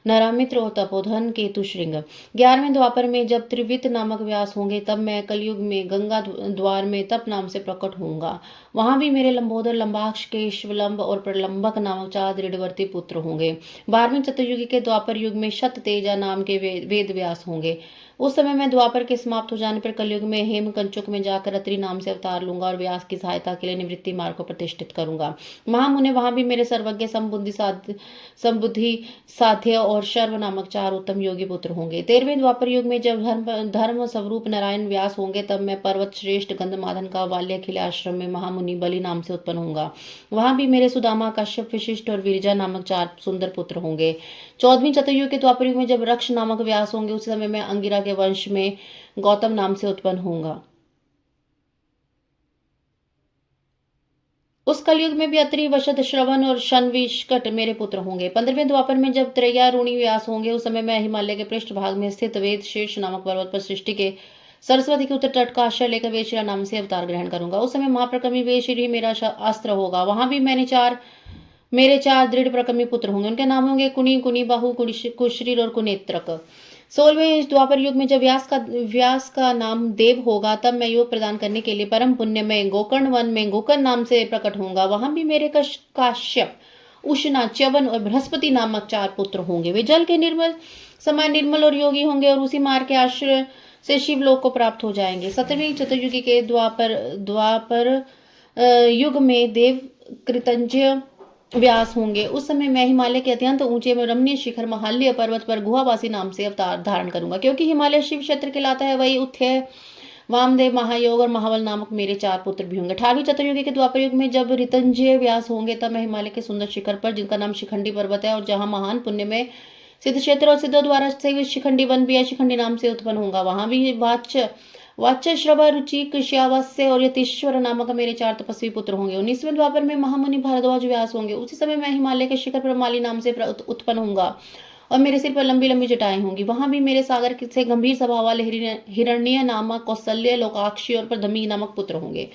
Speaker 2: नरामित्र और तपोधन, केतु, श्रृंग। 11वें द्वापर में जब त्रिवित नामक व्यास होंगे तब मैं कलयुग में गंगा द्वार में तप नाम से प्रकट होऊंगा। वहाँ भी मेरे लंबोदर, लंबाक्ष, केशवलंब और प्रलंबक नामक 4 दृढ़वर्ती पुत्र होंगे। 12वें चतुर्युगी के द्वापर युग में शत तेजा नाम के वेद व्यास होंगे। उस समय मैं द्वापर के समाप्त हो जाने पर कलयुग में हेम कंचुक में जाकर अत्रि नाम से अवतार लूंगा और व्यास की सहायता के लिए निवृत्ति मार्ग को प्रतिष्ठित करूंगा। महामुने वहां भी मेरे सर्वज्ञ, संबुद्धि, साध्य और शर्व नामक 4 उत्तम योगी पुत्र होंगे। 13वें द्वापर युग में जब धर्म स्वरूप नारायण व्यास होंगे तब मैं पर्वत श्रेष्ठ गंधमादन का वाल्य खिले आश्रम में महामुनि बलि नाम से उत्पन्न होऊंगा। वहां भी मेरे सुदामा, कश्यप, विशिष्ट और विरजा नामक 4 सुंदर पुत्र होंगे। 14वीं चतुर्युग के द्वापर युग में जब रक्ष नामक व्यास होंगे उस समय मैं अंगिरा के वंश में गौतम नाम से उत्पन्न होऊंगा। उस कलयुग में भी अत्रि, वशद, श्रवण और शनविष्कट मेरे पुत्र होंगे। 15वें द्वापर में जब त्रैयारूणी व्यास होंगे उस समय मैं हिमालय के पृष्ठ भाग में स्थित वेद शीर्ष नामक पर्वत पर सृष्टि के सरस्वती के उत्तर तट का आश्रय लेकर वेशिरा नाम से अवतार ग्रहण करूंगा। उस समय महाप्रकमी वेशिर ही मेरा अस्त्र होगा। वहां भी मेरे 4 दृढ़ प्रकमी पुत्र होंगे। उनके नाम होंगे कुनी, कुनी बाहु, कुशरीर और कुनेत्रक। 16वें द्वापर युग में जब व्यास का नाम देव होगा तब मैं योग प्रदान करने के लिए परम पुण्य में गोकर्ण वन में गोकर्ण नाम से प्रकट होऊंगा। वहां भी मेरे काश्यप, उष्णा, च्यवन और बृहस्पति नामक 4 पुत्र होंगे। वे जल के निर्मल और योगी होंगे और उसी मार्ग के आश्रय से शिवलोक को प्राप्त हो जाएंगे। 17वीं चतुर्युगी के द्वापर युग में देव कृतंजय व्यास होंगे। उस समय मैं हिमालय के अत्यंत ऊंचे में रमणीय शिखर महाल्य पर्वत पर गुहावासी नाम से अवतार धारण करूंगा। क्योंकि हिमालय शिव क्षेत्र कहलाता है, वही उत्थय, वामदेव, महायोग और महाबल नामक मेरे 4 पुत्र भी होंगे। 18वीं चतुर्युगी के द्वापर युग में जब ऋतंजय व्यास होंगे तब मैं हिमालय के सुंदर शिखर पर, जिनका नाम शिखंडी पर्वत है और जहां महान पुण्य में सिद्ध क्षेत्र और सिद्धों द्वारा से शिखंडी वन भी है, शिखंडी नाम से उत्पन्न होगा। वहां भी वाच्य, श्रवा, रुचि, कुश्यावास्य और यतीश्वर नामक मेरे 4 तपस्वी पुत्र होंगे। 19वें द्वापर में महामुनि भारद्वाज व्यास होंगे। उसी समय मैं हिमालय के शिखर पर माली नाम से उत्पन्न होऊंगा और मेरे सिर पर लंबी लंबी जटाएं होंगी। वहां भी मेरे सागर से गंभीर स्वभाव वाले हिरण्य नामक, कौशल्य, लोकाक्षी और प्रधमी नामक पुत्र होंगे।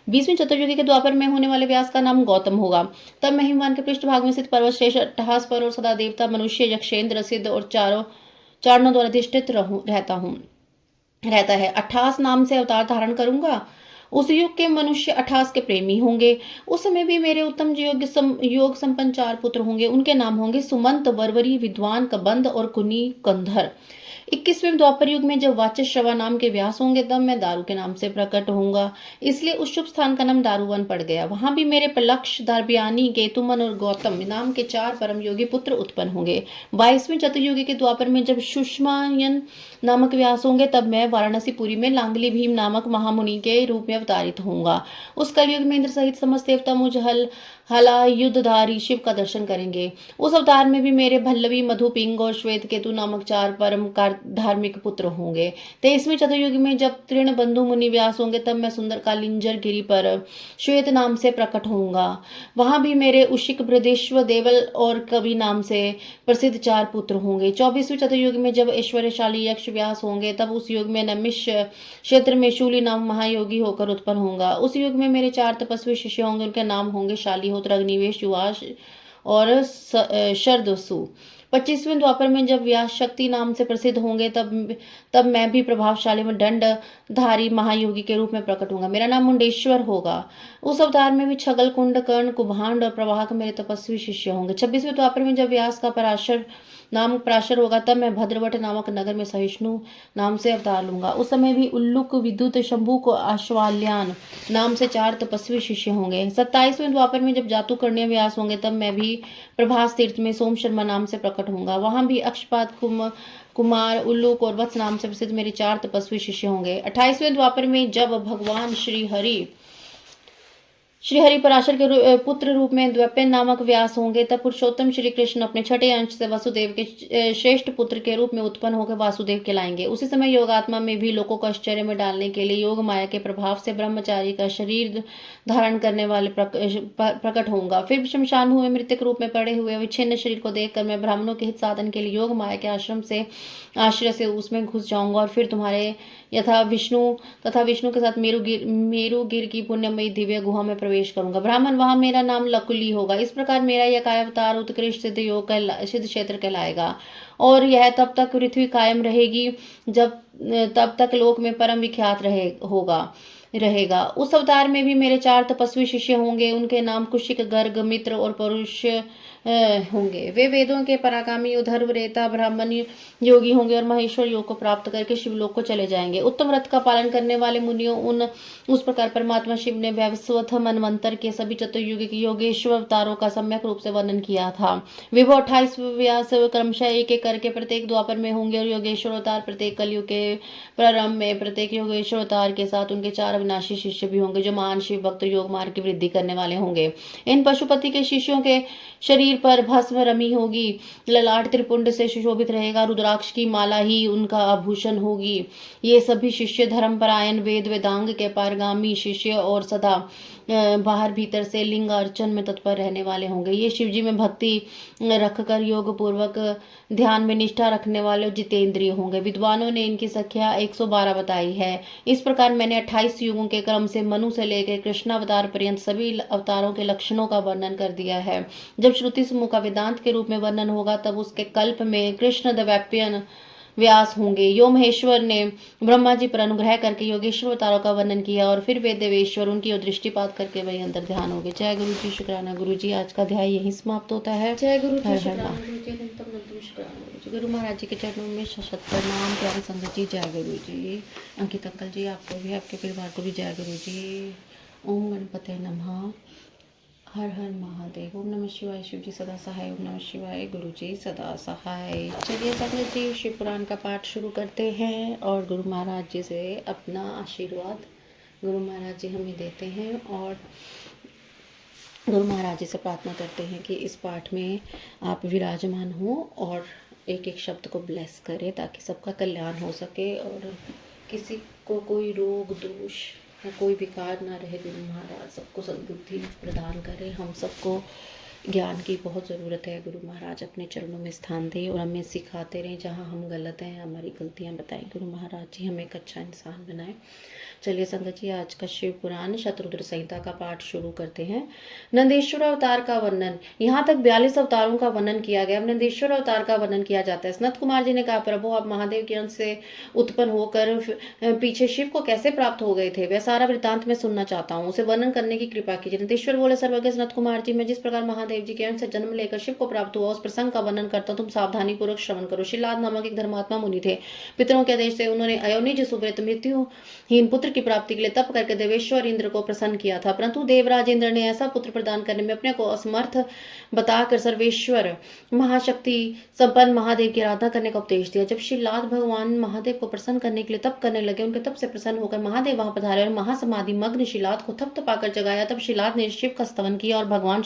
Speaker 2: 20वीं चतुर्युगी के द्वापर में होने वाले व्यास का नाम गौतम होगा। तब मैं हिमवान के पृष्ठ भाग में स्थित पर्वत श्रेष्ठ अट्टहास पर और सदा देवता, मनुष्य, यक्षेंद्र, सिद्ध और चारणों द्वारा अधिष्ठित रहता है। 28 नाम से अवतार धारण करूंगा। उस युग के मनुष्य 28 के प्रेमी होंगे। उस समय भी मेरे उत्तम योग संपन्न 4 पुत्र होंगे। उनके नाम होंगे सुमंत, वरवरी, विद्वान, कबंध और कुनी कंधर। 21वें द्वापर युग में जब वाच्य श्रवा नाम के व्यास होंगे तब मैं दारू के नाम से प्रकट होऊंगा, इसलिए उस शुभ स्थान का नाम दारूवन पड़ गया। वहां भी मेरे पलक्ष, दारबियानी, केतुमन और गौतम नाम के 4 परम योगी पुत्र उत्पन्न होंगे। 22वें चतुर्युगी के द्वापर में जब सुषमायन नामक व्यास होंगे तब मैं वाराणसीपुरी में लांगली भीम नामक महामुनि के रूप में अवतारित होऊंगा। उस कलयुग में इंद्र सहित समस्त देवता मुझ हलायुधधारी शिव का दर्शन करेंगे। उस अवतार में भी मेरे भल्लवी, मधु, पिंग और श्वेत केतु नामक 4 परम धार्मिक पुत्र होंगे। 23वें चतुर्युग में जब तृण बंधु मुनि व्यास होंगे तब मैं सुंदर कालिंजर गिरी पर श्वेत नाम से प्रकट होऊंगा। वहां भी मेरे उशिक, बृहदेश्वर, देवल और कवि नाम से प्रसिद्ध 4 पुत्र होंगे। 24वें चतुर्युग में जब ऐश्वर्यशाली यक्ष व्यास होंगे तब उस युग में नमिष क्षेत्र में शूली नाम महायोगी होकर उत्पन्न होगा। उस युग में मेरे 4 तपस्वी शिष्य होंगे। उनके नाम होंगे शालिहोत्र, अग्निवेश, युवाश और शरदसु। 25वें द्वापर में जब व्यास शक्ति नाम से प्रसिद्ध होंगे तब मैं भी प्रभावशाली में दंडधारी महायोगी के रूप में प्रकट होऊंगा। मेरा नाम मुंडेश्वर होगा। उस अवतार में भी छगल, कुंड, कर्ण, कुभांड और प्रवाहक मेरे तपस्वी शिष्य होंगे। 26वें द्वापर में जब व्यास का पराशर होगा तब मैं भद्रवट नामक नगर में सहिष्णु नाम से अवतार लूंगा। उस समय भी उल्लुक, विद्युत, शंभु को आश्वाल्यान नाम से 4 तपस्वी शिष्य होंगे। 27वें द्वापर में जब जातुकर्ण्य व्यास होंगे तब मैं भी प्रभास तीर्थ में सोम शर्मा नाम से प्रकट होऊंगा। वहां भी अक्षपात, कुमार, उल्लूक और वत्स नाम से प्रसिद्ध मेरे 4 तपस्वी शिष्य होंगे। 28वें द्वापर में जब भगवान श्री हरि पराशर के पुत्र रूप में द्वैपायन नामक व्यास होंगे तब पुरुषोत्तम श्री कृष्ण अपने छठे अंश से वसुदेव के श्रेष्ठ पुत्र के रूप में उत्पन्न होकर वासुदेव कहलाएंगे। उसी समय योगात्मा में भी लोगों को आश्चर्य में डालने के लिए योग माया के प्रभाव से ब्रह्मचारी का शरीर धारण करने वाले प्रकट होऊंगा। फिर शमशान हुए मृतक रूप में पड़े हुए विच्छिन्न शरीर को देखकर मैं ब्राह्मणों के हित साधन के लिए योग माया के आश्रय से उसमें घुस जाऊंगा और फिर तुम्हारे यथा विष्णु के साथ मेरुगिर की पुण्यमयी दिव्य गुहा में प्रवेश करूंगा। ब्राह्मण, वहां मेरा नाम लकुली होगा। इस प्रकार मेरा यह कायावतार उत्कृष्ट सिद्ध क्षेत्र कहलाएगा और यह तब तक पृथ्वी कायम रहेगी तब तक लोक में परम विख्यात रहेगा। उस अवतार में भी मेरे 4 तपस्वी शिष्य होंगे। उनके नाम कुशिक, गर्ग, मित्र और परुष होंगे। वे वेदों के पराकामी, धर्मरेता, ब्राह्मण योगी होंगे और महेश्वर योग को प्राप्त करके शिवलोक को चले जाएंगे। उत्तम व्रत का पालन करने वाले मुनियों, उस प्रकार परमात्मा शिव ने वैवस्वत मनवंतर के सभी चतुर्युगी योगेश्वर अवतारों का सम्यक रूप से वर्णन किया था। विभो 28 व्यास क्रमशः एक एक करके प्रत्येक द्वापर में होंगे और योगेश्वर अवतार प्रत्येक कलयुग के प्रारंभ में प्रत्येक योगेश्वर अवतार के साथ उनके 4 अविनाशी शिष्य भी होंगे जो महान शिव भक्त योग मार्ग की वृद्धि करने वाले होंगे। इन पशुपति के शिष्यों के शरीर पर भस्म रमी होगी, ललाट त्रिपुंड से सुशोभित रहेगा, रुद्राक्ष की माला ही उनका आभूषण होगी। ये सभी शिष्य धर्मपरायण, वेदांग के पारगामी शिष्य और सदा बाहर भीतर से लिंग अर्चन में तत्पर रहने वाले होंगे। ये शिवजी में भक्ति रखकर योग पूर्वक ध्यान में निष्ठा रखने वाले जितेंद्रिय होंगे। विद्वानों ने इनकी संख्या 112 बताई है। इस प्रकार मैंने 28 युगों के क्रम से मनु से लेकर कृष्णावतार पर्यंत सभी अवतारों के लक्षणों का वर्णन कर दिया है। जब श्रुति समूह का वेदांत के रूप में वर्णन होगा तब उसके कल्प में कृष्ण द्वैपायन व्यास होंगे। यो महेश्वर ने ब्रह्मा जी पर अनुग्रह करके योगेश्वर अवतारों का वर्णन किया और फिर वे देवेश्वर उनकी ओर दृष्टिपात करके वही अंतर ध्यान हो गए। जय गुरु जी, शुक्राना गुरु जी। आज का अध्याय यहीं समाप्त होता है। जय गुरु जी, शुक्राना गुरु जी, शुक्राना गुरु जी। गुरु महाराज जी के चरणों में सशक्त प्रणाम। प्यारी संगत जी, जय गुरु जी। अंकित अंकल जी, आपको भी, आपके परिवार को भी जय गुरु जी। ओम गणपते नमः। हर हर महादेव। ओम नमः शिवाय। शिव जी सदा सहाय। ओम नमः शिवाय। गुरु जी सदा सहाय। चलिए संगत जी, शिव पुराण का पाठ शुरू करते हैं और गुरु महाराज जी से अपना आशीर्वाद गुरु महाराज जी हमें देते हैं और गुरु महाराज जी से प्रार्थना करते हैं कि इस पाठ में आप विराजमान हो और एक एक शब्द को ब्लेस करें ताकि सबका कल्याण हो सके और किसी को कोई रोग दोष या कोई विकार ना रहे। गुरु महाराज सबको सद्बुद्धि प्रदान करें। हम सबको ज्ञान की बहुत ज़रूरत है। गुरु महाराज अपने चरणों में स्थान दें और हमें सिखाते रहें। जहाँ हम गलत हैं हमारी गलतियाँ बताएं। गुरु महाराज जी हमें एक अच्छा इंसान बनाएं। चलिए संगत जी, आज का शिव पुराण शतरुद्र संहिता का पाठ शुरू करते हैं। नंदेश्वर अवतार का वर्णन। यहाँ तक 42 अवतारों का वर्णन किया गया। अब नंदेश्वर अवतार का वर्णन किया जाता है। सनत कुमार जी ने कहा, प्रभु आप महादेव के अंश से उत्पन्न होकर पीछे शिव को कैसे प्राप्त हो गए थे, वह सारा वृत्तांत मैं सुनना चाहता हूँ, उसे वर्णन करने की कृपा कीजिए। नंदेश्वर बोले, सर्वज्ञ सनत कुमार जी, मैं जिस प्रकार महादेव जी के अंश से जन्म लेकर शिव को प्राप्त हुआ उस प्रसंग का वर्णन करता हूँ, तुम सावधानी पूर्वक श्रवण करो। शिलाद नामक एक धर्मात्मा मुनि थे। पितरों के आदेश से उन्होंने अयोनिज सुव्रत मृत्युहीन पुत्र की प्राप्ति के लिए तप करके देवेश्वर इंद्र को प्रसन्न किया था, परंतु देवराज इंद्र ने ऐसा पुत्र प्रदान करने में अपने को असमर्थ बताकर सर्वेश्वर महाशक्ति संपन्न महादेव की आराधना करने का उपदेश दिया। जब शिलाद भगवान महादेव को प्रसन्न करने के लिए तप करने लगे, उनके तप से प्रसन्न होकर महादेव वहां पधारे और महासमाधि मग्न शिलाद को थपथपाकर जगाया। तब शिलाद ने शिव का स्तवन किया और भगवान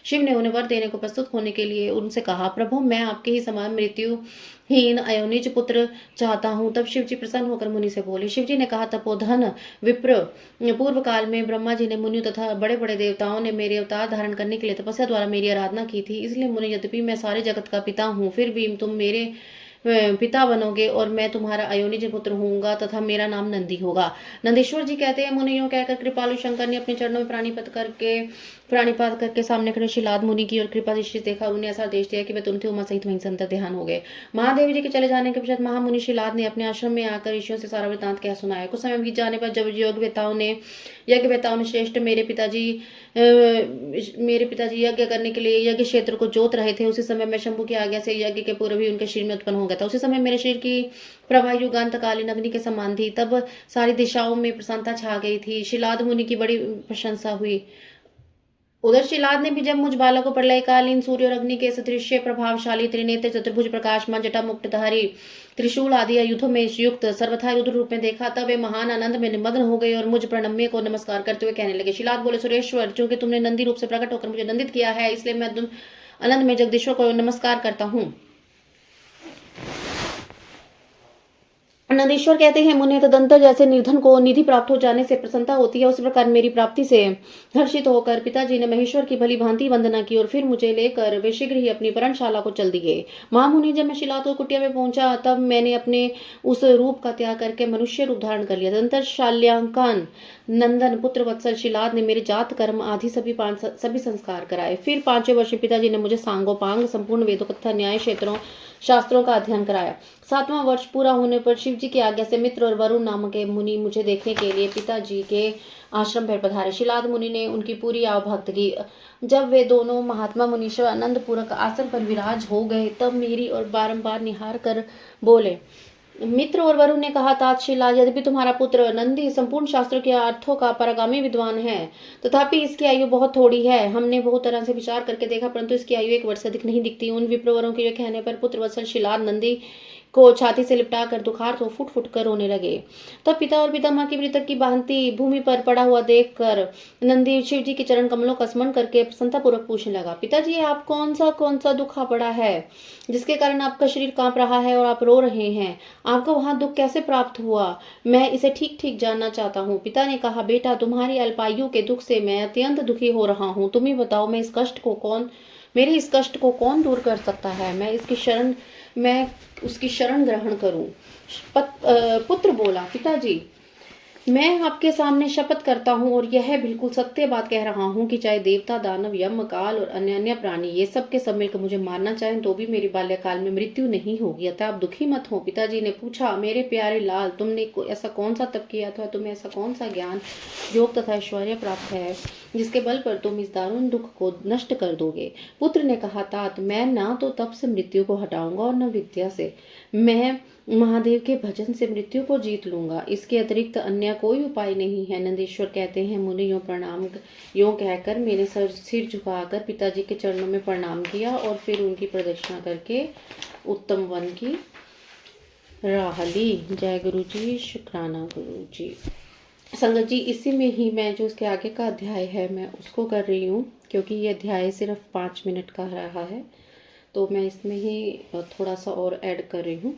Speaker 2: शिव ने उन्हें वर देने को प्रस्तुत होने के लिए उनसे कहा, प्रभु मैं आपके ही समान मृत्युहीन अयोनिज पुत्र चाहता हूँ। तब शिव जी प्रसन्न होकर मुनि से बोले। शिव जी ने कहा, तपोधन विप्र, पूर्व काल में ब्रह्मा जी ने मुनियों तथा बड़े बड़े देवताओं ने मेरे अवतार धारण करने के लिए तपस्या द्वारा मेरी आराधना की थी। इसलिए मुनि, यद्यपि मैं सारे जगत का पिता हूँ फिर भी तुम मेरे पिता बनोगे और मैं तुम्हारा अयोनिज पुत्र होऊंगा तथा मेरा नाम नंदी होगा। नंदीश्वर जी कहते हैं, मुनियों कहकर कृपालु शंकर ने अपने चरणों में प्राणीपात करके सामने खड़े शिलाद मुनि की और कृपा दृष्टि देखा। उन्हें ऐसा आदेश दिया कि वे तुरंत उमा सहित वहीं से अंतर ध्यान हो गए। महादेव जी के चले जाने के पश्चात महामुनि शिलाद ने अपने आश्रम में आकर ऋषियों से सारा वृत्तांत कह सुनाया। कुछ समय बीत जाने पर जब यज्ञवेताओं ने श्रेष्ठ मेरे पिताजी यज्ञ करने के लिए यज्ञ क्षेत्र को जोत रहे थे, उसी समय मैं शंभु की आज्ञा से यज्ञ के पूर्व ही उनके शरीर में उत्पन्न हो गया था। उसी समय मेरे शरीर की प्रभा युगांतकालीन अग्नि के समान थी। तब सारी दिशाओं में प्रसन्नता छा गई थी। शिलाद मुनि की बड़ी प्रशंसा हुई। उधर शिलाद ने भी जब मुझ बालक को प्रलयकालीन सूर्य और अग्नि के सदृश्य प्रभावशाली त्रिनेत्र चतुर्भुज प्रकाशमान जटा मुक्तधारी त्रिशूल आदि युद्धों में युक्त सर्वथा रुद्र रूप में देखा, तब वे महान आनंद में निमग्न हो गए और मुझ प्रणम्य को नमस्कार करते हुए कहने लगे। शिलाद बोले, सुरेश्वर, चूंकि तुमने नंदी रूप से प्रकट होकर मुझे नंदित किया है, इसलिए मैं आनंद में जगदीश्वर को नमस्कार करता हूँ। नंदीश्वर कहते हैं, मुने तदंतर जैसे निर्धन को निधि प्राप्त हो जाने से प्रसन्नता होती है, उस प्रकार मेरी प्राप्ति से हर्षित होकर पिताजी ने महेश्वर की भली भांति वंदना की और फिर मुझे लेकर वे शीघ्र ही अपनी पर्णशाला को चल दिए। महामुनि, जब मैं शिलातों कुटिया में पहुंचा तब मैंने अपने उस रूप का त्याग करके मनुष्य रूप धारण कर लिया। तदंतर शाल्यांकन नंदन पुत्र वत्सल शिलाद ने मेरे जात कर्म आदि सभी संस्कार कराए। फिर 5वें वर्ष पिताजी ने मुझे सांगोपांग संपूर्ण वेदों तथा न्याय क्षेत्रों शास्त्रों का अध्ययन कराया। 7वां वर्ष पूरा होने पर शिव जी की आज्ञा से मित्र और वरुण नामक के मुनि मुझे देखने के लिए पिताजी के आश्रम पर पधारे। शिलाद मुनि ने उनकी पूरी आवभक्त की। जब वे दोनों महात्मा मुनीश्वर आनंद पूर्वक आसन पर विराज हो गए तब मेरी और बारंबार निहार कर बोले। मित्र और वरुण ने कहा, तात शिलाद, यद्यपि तुम्हारा पुत्र नंदी संपूर्ण शास्त्रों के अर्थों का परागामी विद्वान है, तथापि इसकी आयु बहुत थोड़ी है। हमने बहुत तरह से विचार करके देखा, परंतु इसकी आयु 1 वर्ष से अधिक नहीं दिखती। उन विप्रवरों के कहने पर पुत्र वत्सल शिलाद नंदी को छाती से लिपटा कर दुखार्त हो फुट फुट कर रोने लगे। तब पिता और पितामह की मृतक की भांति भूमि पर पड़ा हुआ देखकर नंदी शिव जी के चरण कमलों का स्मरण करके प्रसन्नतापूर्वक पूछने लगा, पिताजी, आप कौन सा दुखा पड़ा है जिसके कारण आपका शरीर कांप रहा है और आप रो रहे हैं? आपको वहां दुख कैसे प्राप्त हुआ? मैं इसे ठीक ठीक जानना चाहता हूँ। पिता ने कहा, बेटा, तुम्हारी अल्पायु के दुख से मैं अत्यंत दुखी हो रहा हूँ। तुम ही बताओ, मेरे इस कष्ट को कौन दूर कर सकता है? मैं उसकी शरण ग्रहण करूं। पुत्र बोला, पिताजी, मैं आपके सामने शपथ करता हूँ और यह बिल्कुल सत्य बात कह रहा हूँ कि चाहे देवता, दानव, यम, काल और अन्य अन्य प्राणी ये सब के सब मिलकर मुझे मारना चाहें तो भी मेरी बाल्यकाल में मृत्यु नहीं होगी, अतः आप दुखी मत हो। पिताजी ने पूछा, मेरे प्यारे लाल, तुमने ऐसा कौन सा तप किया था, तुम्हें ऐसा कौन सा ज्ञान, योग तथा ऐश्वर्य प्राप्त है जिसके बल पर तुम इस दारुण दुख को नष्ट कर दोगे? पुत्र ने कहा, तात, मैं ना तो तप से मृत्यु को हटाऊंगा और न विद्या से। मैं महादेव के भजन से मृत्यु को जीत लूंगा। इसके अतिरिक्त अन्य कोई उपाय नहीं है। नंदीश्वर कहते हैं, मुनि यूं कहकर मैंने सिर झुकाकर पिताजी के चरणों में प्रणाम किया और फिर उनकी प्रदक्षिणा करके उत्तम वन की राह ली। जय गुरु जी, शुक्राना गुरु जी। संगत जी, इसी में ही मैं जो इसके आगे का अध्याय है मैं उसको कर रही हूँ, क्योंकि ये अध्याय सिर्फ 5 मिनट का रहा है, तो मैं इसमें ही थोड़ा सा और ऐड कर रही हूँ।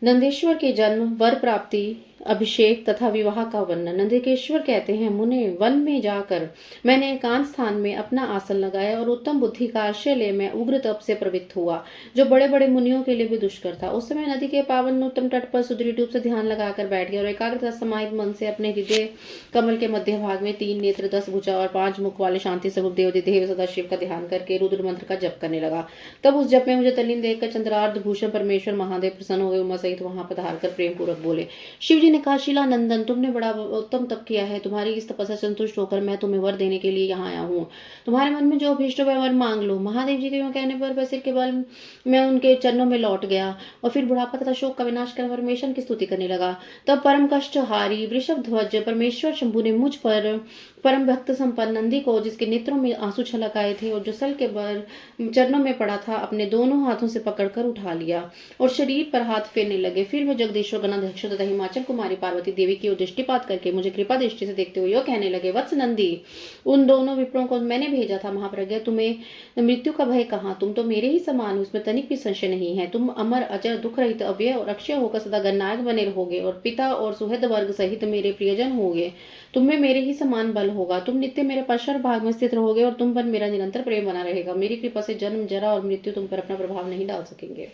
Speaker 2: नंदेश्वर के जन्म, वर प्राप्ति, अभिषेक तथा विवाह का वर्णन। नंदिकेश्वर कहते हैं, मुने, वन में जाकर मैंने एकांत स्थान में अपना आसन लगाया और उत्तम बुद्धि का आश्रय ले मैं उग्र तप से प्रवृत्त हुआ, जो बड़े बड़े मुनियों के लिए भी दुष्कर था। उस समय नदी के पावन उत्तम तट पर सुदृढ़ रूप से ध्यान लगाकर बैठ गया और एकाग्रता समाहित मन से अपने हृदय कमल के मध्य भाग में 3 नेत्र, 10 भुजा और 5 मुख वाले शांति स्वरूप देव सदाशिव का ध्यान करके रुद्र मंत्र का जप करने लगा। तब उस जप में मुझे तल्लीन देखकर चंद्रार्ध भूषण परमेश्वर महादेव प्रसन्न हुए, उमा सहित वहां पधार कर प्रेम पूर्वक बोले। शिव जी ने कहा, शिलानंदन, तुमने बड़ा उत्तम तप किया है। तुम्हारी इस तपस्या से संतुष्ट होकर मैं तुम्हें वर देने के लिए यहाँ आया हूँ। तुम्हारे मन में जो अभीष्ट हो वह वर मांग लो। महादेव जी के यूं कहने पर वह सिर के बल मैं उनके चरणों में लौट गया और फिर बुढ़ापा तथा शोक का विनाश कर परमेश्वर की स्तुति करने लगा। तब परम कष्ट हारी वृषभ ध्वज परमेश्वर शंभु ने मुझ पर परम भक्त संपन्न नंदी को, जिसके नेत्रों में आंसू छलक आए थे और जो सल के बल चरणों में पड़ा था, अपने दोनों हाथों से पकड़कर उठा लिया और शरीर पर हाथ फेरने लगे। फिर वह जगदीश्वर गणाध्यक्ष तथा हिमाचल कुमारी पार्वती देवी की ओर दृष्टिपात करके मुझे कृपा दृष्टि से देखते हुए कहने लगे, वत्स नंदी, उन दोनों विप्रों को मैंने भेजा था। महाप्रज्ञा, तुम्हें मृत्यु का भय कहाँ? तुम तो मेरे ही समान हो, उसमें तनिक भी संशय नहीं है। तुम अमर, अजर, दुख रहित, अव्यय और अक्षय होकर सदा गणनायक बने रहोगे और पिता और सुहृद वर्ग सहित मेरे प्रियजन होगे। तुम्हें मेरे ही समान बल होगा। तुम नित्य मेरे पश्चात भाग में स्थित रहोगे और तुम पर मेरा निरंतर प्रेम बना रहेगा। मेरी कृपा से जन्म, जरा और मृत्यु तुम पर अपना प्रभाव नहीं डाल सकेंगे।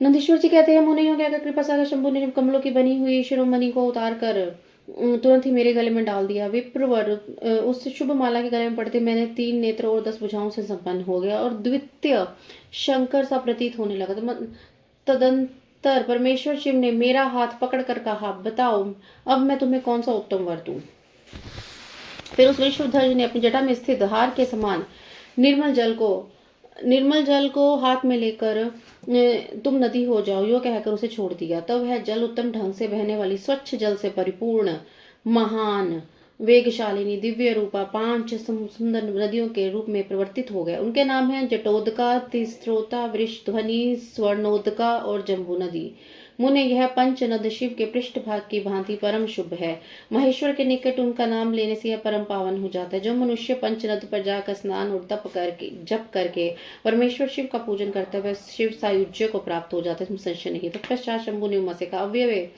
Speaker 2: नंदीश्वर जी कहते हैं, मुनियों कहकर कृपा सागर शंभु ने कमलों की बनी हुई शिरोमणि को उतार कर तुरंत ही मेरे गले में डाल दिया। विप्रवर उस शुभ माला के गले में पड़ते मैंने 3 नेत्र और 10 भुजाओं से संपन्न हो गया और द्वितीय शंकर सा प्रतीत होने लगा। तदंतर परमेश्वर शिव ने मेरा हाथ पकड़ कर कहा, बताओ अब मैं तुम्हें कौन सा उत्तम वर दूं। फिर उस विश्वध्वज ने अपनी जटा में स्थित हार के समान निर्मल जल को हाथ में लेकर तुम नदी हो जाओ, यो कहकर उसे छोड़ दिया। तब वह जल उत्तम ढंग से बहने वाली स्वच्छ जल से परिपूर्ण, महान, वेगशालिनी, दिव्य रूपा 5 सुंदर नदियों के रूप में परिवर्तित हो गए। उनके नाम हैं जटोदका, तिस्रोता, वृषध्वनि, स्वर्णोदका और जम्बू नदी। मुने यह पंचनद शिव के पृष्ठभाग की भांति परम शुभ है। महेश्वर के निकट उनका नाम लेने से यह परम पावन हो जाता है। जो मनुष्य पंचनद पर जाकर स्नान और जप करके परमेश्वर शिव का पूजन करता है वह शिव सायुज्य को प्राप्त हो जाता है, इसमें संशय नहीं। तत्पश्चात शंभु ने उमा से कहा, अव्यय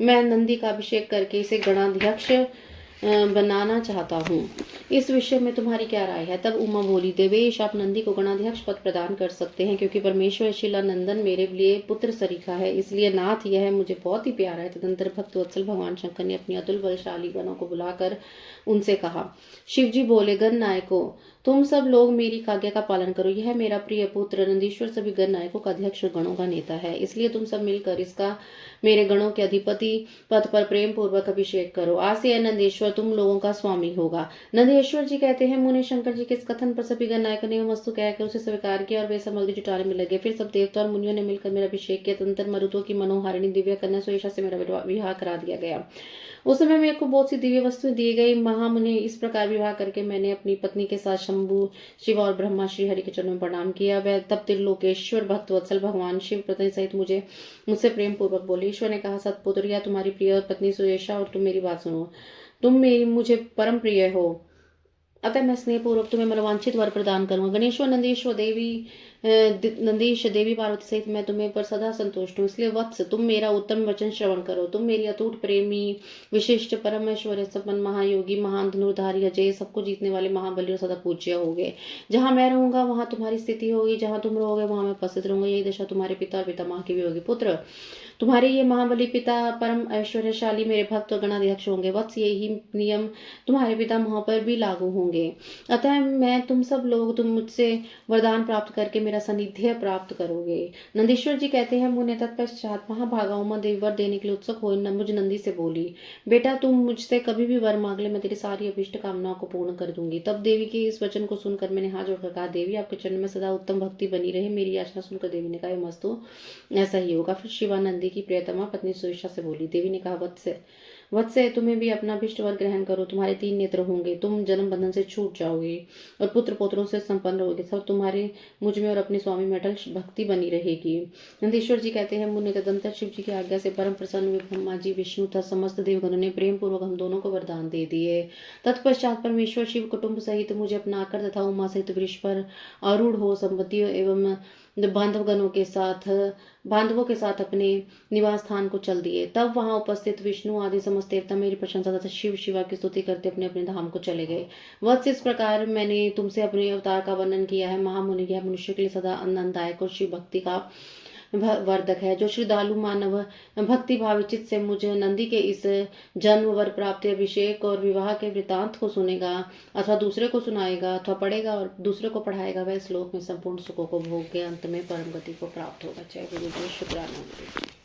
Speaker 2: मैं नंदी का अभिषेक करके इसे गणाध्यक्ष बनाना चाहता हूँ, इस विषय में तुम्हारी क्या राय है। तब उमा बोली, देवेश आप नंदी को गणाध्यक्ष पद प्रदान कर सकते हैं, क्योंकि परमेश्वर शिला नंदन मेरे लिए पुत्र सरीखा है, इसलिए नाथ यह मुझे बहुत ही प्यारा है। तदंतर भक्त वत्सल भगवान शंकर ने अपनी अतुल बलशाली गणों को बुलाकर उनसे कहा, शिवजी बोले, गण नायकों तुम सब लोग मेरी आज्ञा का पालन करो। यह मेरा प्रिय पुत्र नंदीश्वर सभी गण नायकों का अध्यक्ष गणों का नेता है, इसलिए तुम सब मिलकर इसका मेरे गणों के अधिपति पद पर प्रेम पूर्वक अभिषेक करो। आज से यह नंदेश्वर तुम लोगों का स्वामी होगा। नंदेश्वर जी कहते हैं, मुनि शंकर जी के इस कथन पर सभी गण नायकों ने वस्तु कहकर उसे स्वीकार किया और वे सामग्री जुटाने में लगे। फिर सब देवता और मुनियों ने मिलकर मेरा अभिषेक किया। तदंतर मरुतों की मनोहारिणी दिव्य कन्या सुयशा से मेरा विवाह करा दिया गया। उस समय मेरे को बहुत सी दिव्य वस्तुएं दी गई। महामुनि इस प्रकार विवाह करके मैंने अपनी पत्नी के साथ शंभु शिव और ब्रह्मा श्री हरि के चरणों में प्रणाम किया। वह तब त्रिलोकेश्वर भक्त वत्सल भगवान शिव पत्नी सहित मुझसे प्रेम पूर्वक बोले। ईश्वर ने कहा, सतपुत्र या तुम्हारी प्रिय पत्नी सुयशा और तुम मेरी बात सुनो। तुम मेरी मुझे परम प्रिय हो, अतः मैं स्नेहपूर्वक तुम्हें मनोवांछित वर प्रदान करूंगा। गणेश्वर नंदीश देवी पार्वती सहित मैं तुम्हें पर सदा संतुष्ट हूँ, इसलिए वत्स तुम मेरा उत्तम वचन श्रवण करो। तुम मेरी अटूट प्रेमी विशिष्ट परम ऐश्वर्य संपन्न महायोगी महान धनुर्धारी अजय सबको जीतने वाले महाबली और सदा पूज्य होगे। जहाँ मैं रहूंगा वहां तुम्हारी स्थिति होगी, जहाँ तुम रहोगे वहां मैं उपस्थित रहूंगा। यही दशा तुम्हारे पिता और पितामह की भी होगी। पुत्र तुम्हारे ये महाबली पिता परम ऐश्वर्यशाली मेरे भक्त और गणाध्यक्ष होंगे। वत्स यही नियम तुम्हारे पितामह पर भी लागू होंगे। अतः मैं तुम सब लोग तुम मुझसे वरदान प्राप्त करके मेरा सानिध्य प्राप्त करोगे। नंदीश्वर जी कहते हैं, मुने तत्पश्चात महाभागा उमा देवी वर देने के लिए उत्सुक हो मुझ नंदी से बोली, बेटा तुम मुझसे कभी भी वर मांग ले, मैं तेरी सारी अभिष्ट कामनाओं को पूर्ण कर दूंगी। तब देवी के इस वचन को सुनकर मैंने हाथ जोड़कर कहा, देवी आपके चरण में सदा उत्तम भक्ति बनी रहे। मेरी याचना सुनकर देवी ने कहा, मस्तु ऐसा ही होगा। फिर शिवानंदी की प्रियतमा पत्नी सुयशा से बोली। देवी ने कहा, वत्स तुम्हें भी अपना अभिष्ट वर ग्रहण करो। तुम्हारे 3 नेत्र होंगे, तुम जन्म बंधन से छूट जाओगे और पुत्र पौत्रों से संपन्न रहोगे। सब तुम्हारे मुझ में और अपने स्वामी में अटल भक्ति बनी रहेगी। नंदीश्वर जी कहते हैं, मुनि तदंतर शिव जी की आज्ञा से परम प्रसन्न हुए ब्रह्मा जी विष्णु तथा समस्त देवगणों ने प्रेम पूर्वक हम दोनों को वरदान दे दिए। तत्पश्चात परमेश्वर शिव कुटुंब सहित मुझे अपना आकर तथा उमा सहित वृक्ष पर आरूढ़ हो संपत्तियों एवं बांधवों के साथ अपने निवास स्थान को चल दिए। तब वहां उपस्थित विष्णु आदि समस्त देवता मेरी प्रशंसा तथा शिव शिवा की स्तुति करते अपने अपने धाम को चले गए। वत्स इस प्रकार मैंने तुमसे अपने अवतार का वर्णन किया है। महामुनि यह मनुष्य के लिए सदा आनंददायक और शिव भक्ति का वर्धक है। जो श्रद्धालु मानव भक्ति भाविचित से मुझे नंदी के इस जन्म वर प्राप्ति अभिषेक और विवाह के वृतांत को सुनेगा अथवा दूसरे को सुनाएगा अथवा पढ़ेगा और दूसरे को पढ़ाएगा, वह श्लोक में संपूर्ण सुखों को भोग के अंत में परम गति को प्राप्त होगा। जय गुरु जी, शुक्राना।